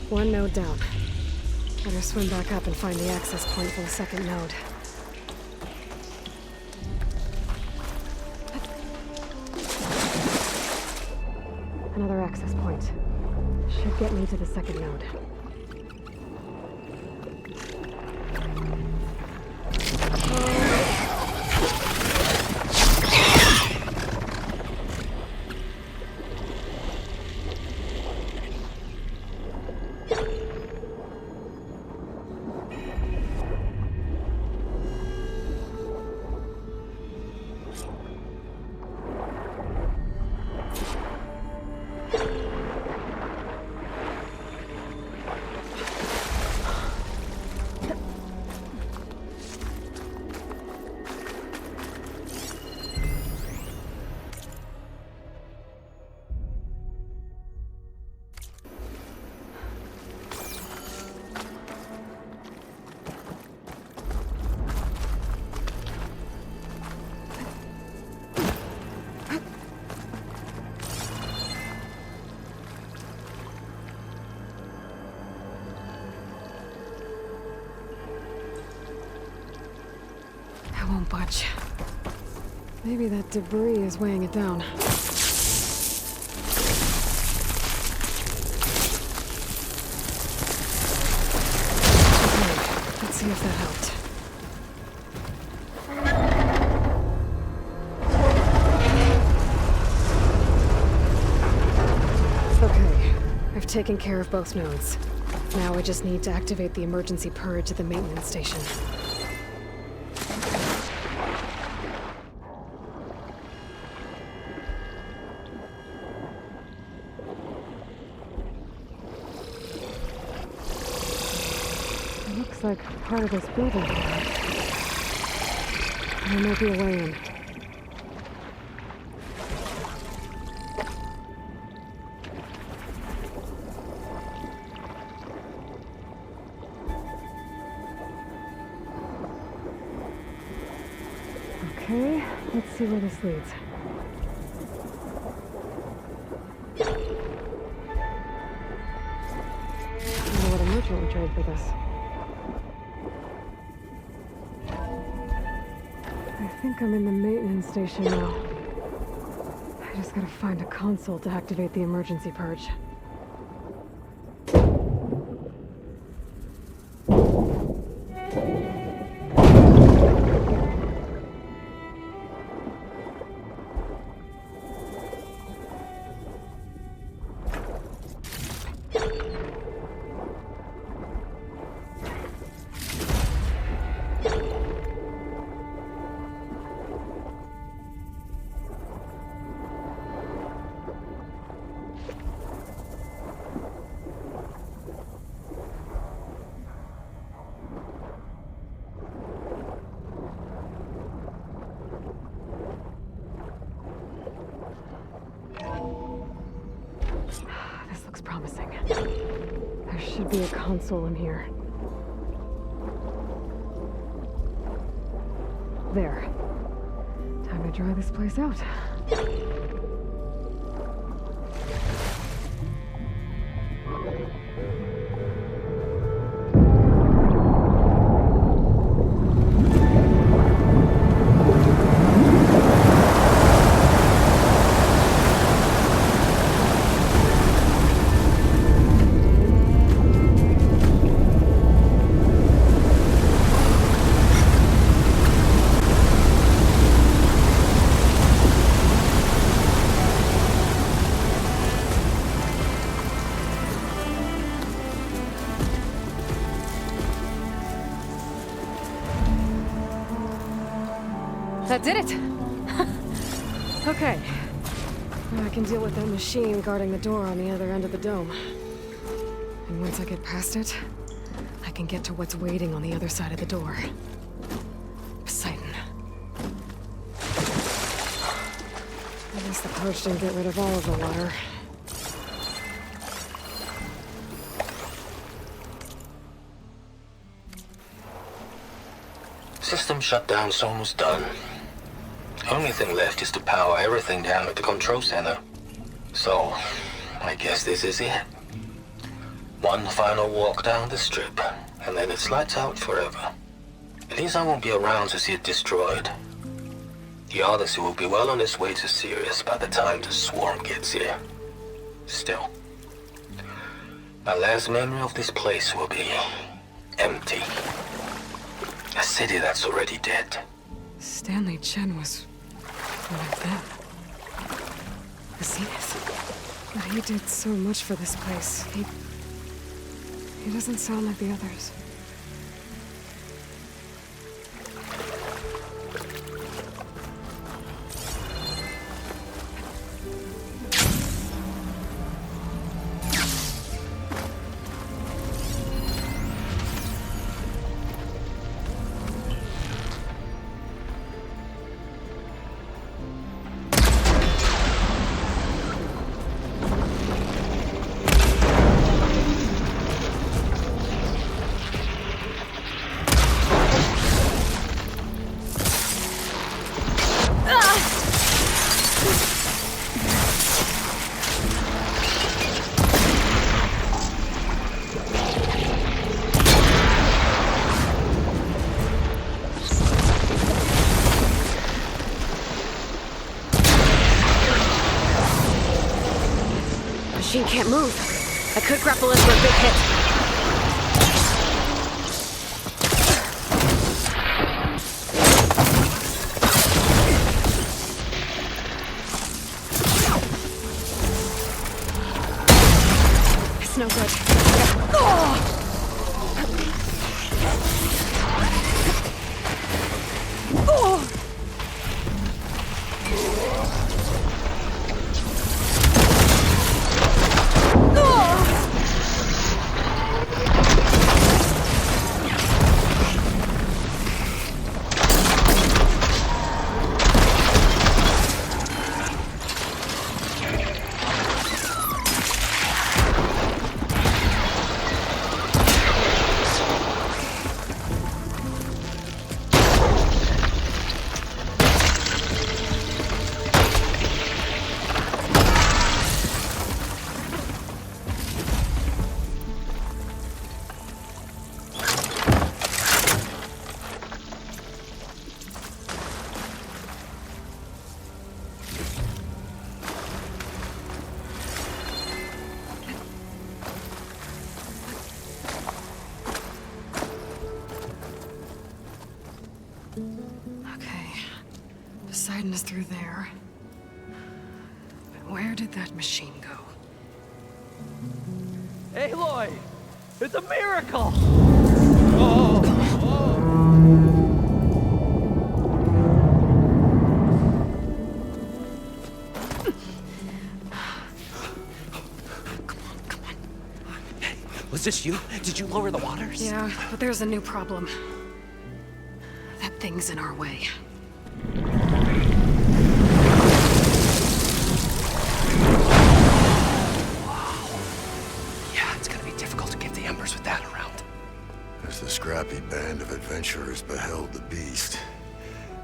One node down. Better swim back up and find the access point for the second node. Another access point. Should get me to the second node. Won't budge. Maybe that debris is weighing it down. Okay, let's see if that helped. Okay, I've taken care of both nodes. Now I just need to activate the emergency purge at the maintenance station. looks like part of this building. There might be a way in. Okay, let's see where this leads. I wonder what a merchant would trade for this. I think I'm in the maintenance station now. I just gotta find a console to activate the emergency purge. This looks promising. There should be a console in here. There. Time to dry this place out. That did it! Okay. Now I can deal with that machine guarding the door on the other end of the dome. And once I get past it, I can get to what's waiting on the other side of the door. Poseidon. I guess the purge didn't get rid of all of the water. System shutdown's almost done. Only thing left is to power everything down at the control center. So, I guess this is it. One final walk down the strip, and then it's lights out forever. At least I won't be around to see it destroyed. The Odyssey will be well on its way to Sirius by the time the swarm gets here. Still, my last memory of this place will be empty. A city that's already dead. Stanley Chen was one of them. The Zenith. But he did so much for this place. He doesn't sound like the others. Machine can't move. I could grapple into a big hit. It's no good. Oh! Oh! Poseidon is through there. But where did that machine go? Aloy! It's a miracle! Was this you? Did you lower the waters? Yeah, but there's a new problem. That thing's in our way. Yeah, it's gonna be difficult to get the embers with that around. As the scrappy band of adventurers beheld the beast,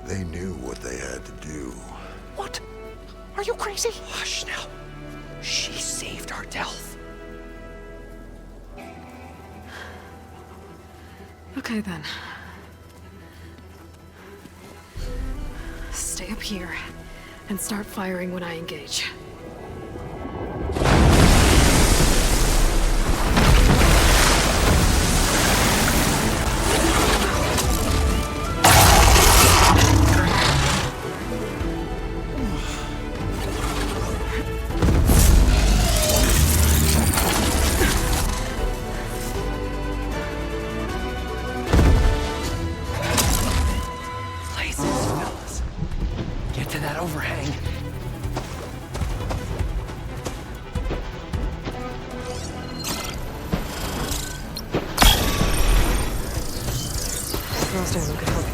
they knew what they had to do. What? Are you crazy? Hush now. She saved our Delph. Okay then. Stay up here and start firing when I engage. Overhang. Crossdown could help you.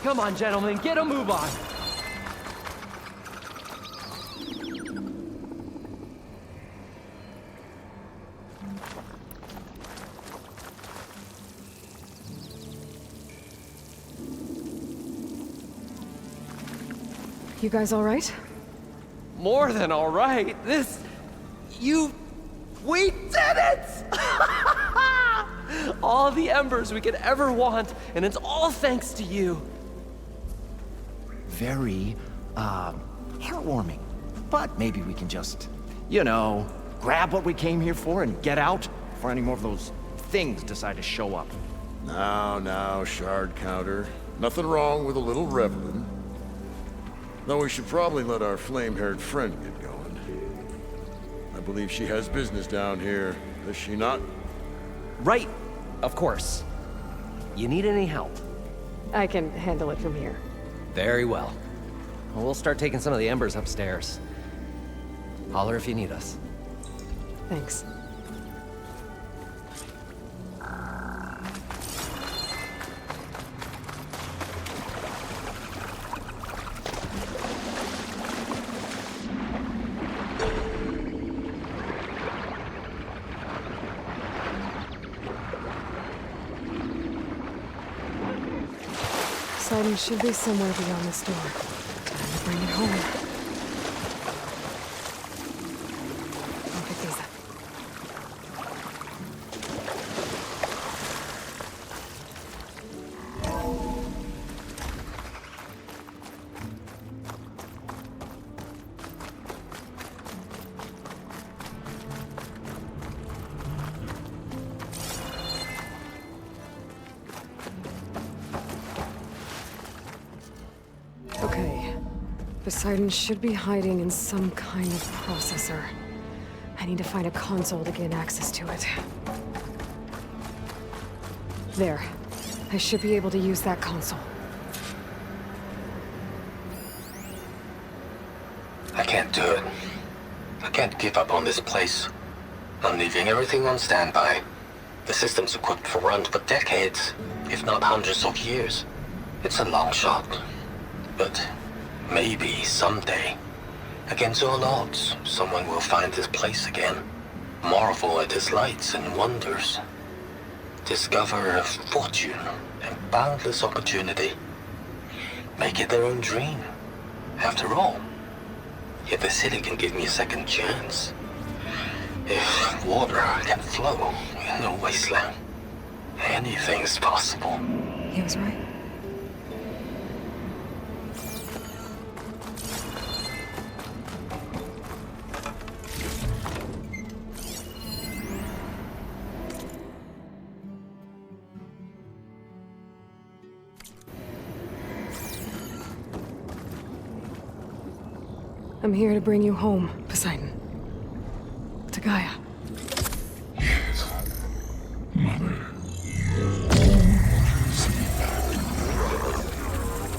Come on, gentlemen, get a move on. You guys all right? More than all right. We did it! All the embers we could ever want, and it's all thanks to you. Very, heartwarming. But maybe we can just, grab what we came here for and get out before any more of those things decide to show up. Now, shard counter. Nothing wrong with a little reveling. Though we should probably let our flame-haired friend get going. I believe she has business down here, does she not? Right, of course. You need any help? I can handle it from here. Very well. We'll start taking some of the embers upstairs. Holler if you need us. Thanks. Poseidon should be somewhere beyond this door. Time to bring it home. Poseidon should be hiding in some kind of processor. I need to find a console to gain access to it. There. I should be able to use that console. I can't do it. I can't give up on this place. I'm leaving everything on standby. The system's equipped for runs for decades, if not hundreds of years. It's a long shot. But maybe someday, against all odds, someone will find this place again. Marvel at its lights and wonders. Discover a fortune and boundless opportunity. Make it their own dream. After all, if the city can give me a second chance, if water can flow in a wasteland, anything's possible. He was right. I'm here to bring you home, Poseidon. To Gaia.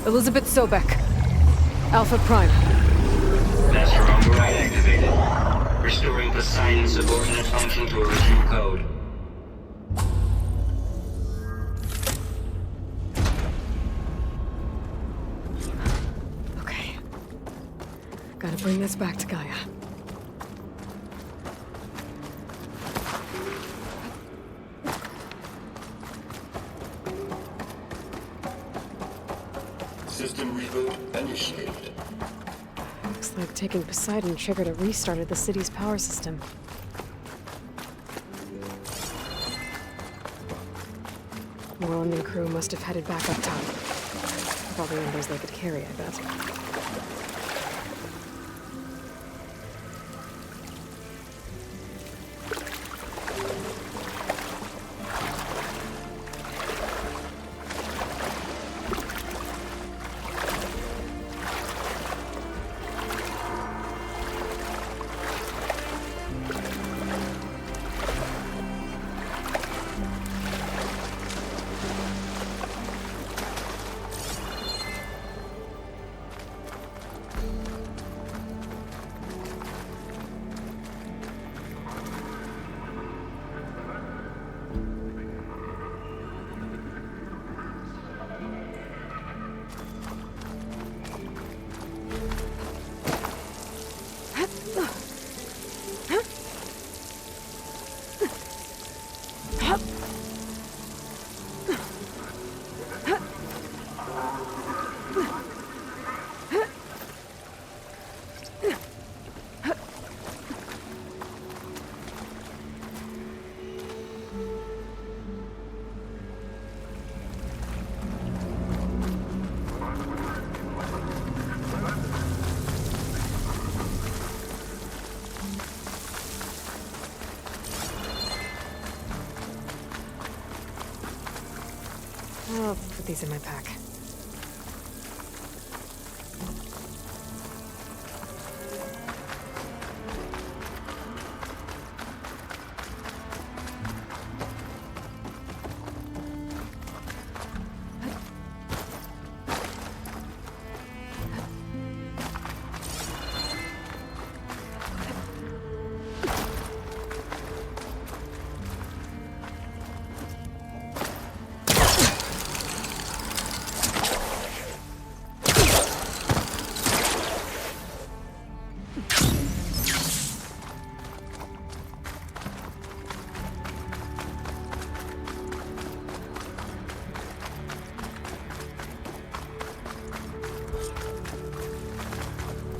Elizabeth Sobek. Alpha Prime. Master override activated. Restoring Poseidon's subordinate function to original code. Okay. Gotta bring this back to Gaia. System reboot initiated. Looks like taking Poseidon triggered a restart of the city's power system. Moreland and crew must have headed back up top. Probably numbers they could carry, I bet. I'll put these in my pack.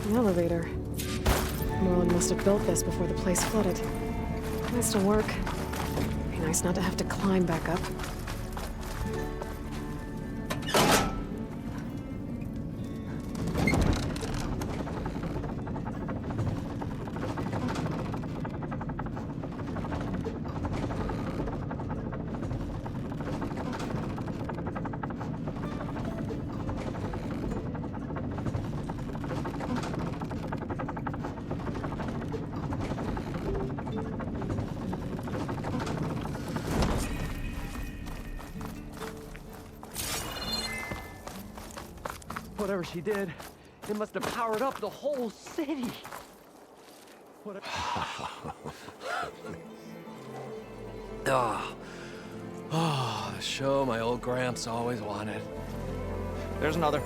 An elevator. Moreland must have built this before the place flooded. Nice to work. Be nice not to have to climb back up. Whatever she did, it must have powered up the whole city. Oh, the show my old Gramps always wanted. There's another.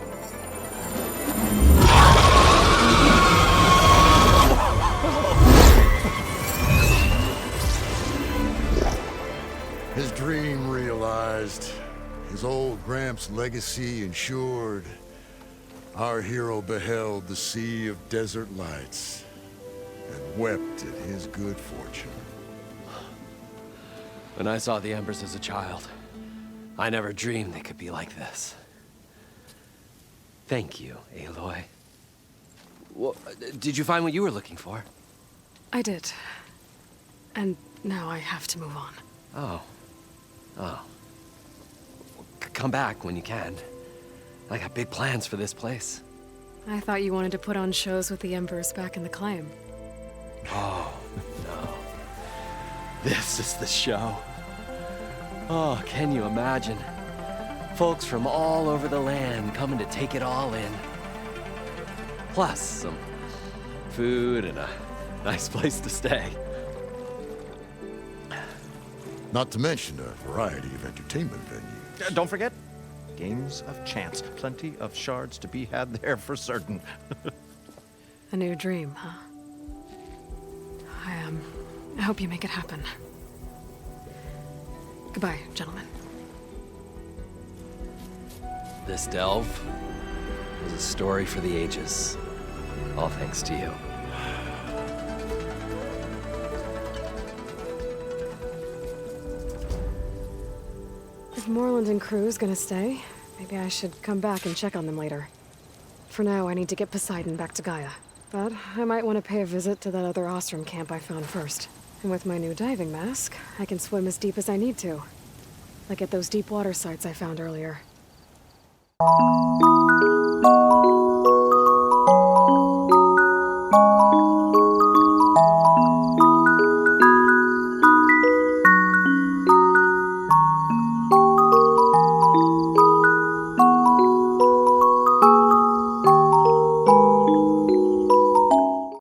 His dream realized. His old Gramps' legacy ensured. Our hero beheld the sea of desert lights and wept at his good fortune. When I saw the embers as a child, I never dreamed they could be like this. Thank you, Aloy. Well, did you find what you were looking for? I did. And now I have to move on. Oh. Oh. Come back when you can. I got big plans for this place. I thought you wanted to put on shows with the Embers back in the Claim. Oh, no. This is the show. Oh, can you imagine? Folks from all over the land coming to take it all in. Plus some food and a nice place to stay. Not to mention a variety of entertainment venues. Don't forget, games of chance. Plenty of shards to be had there for certain. A new dream, huh? I hope you make it happen. Goodbye, gentlemen. This delve is a story for the ages. All thanks to you. If Moreland and crew's gonna stay, maybe I should come back and check on them later. For now, I need to get Poseidon back to Gaia. But I might want to pay a visit to that other Ostrom camp I found first. And with my new diving mask, I can swim as deep as I need to. Like at those deep water sites I found earlier.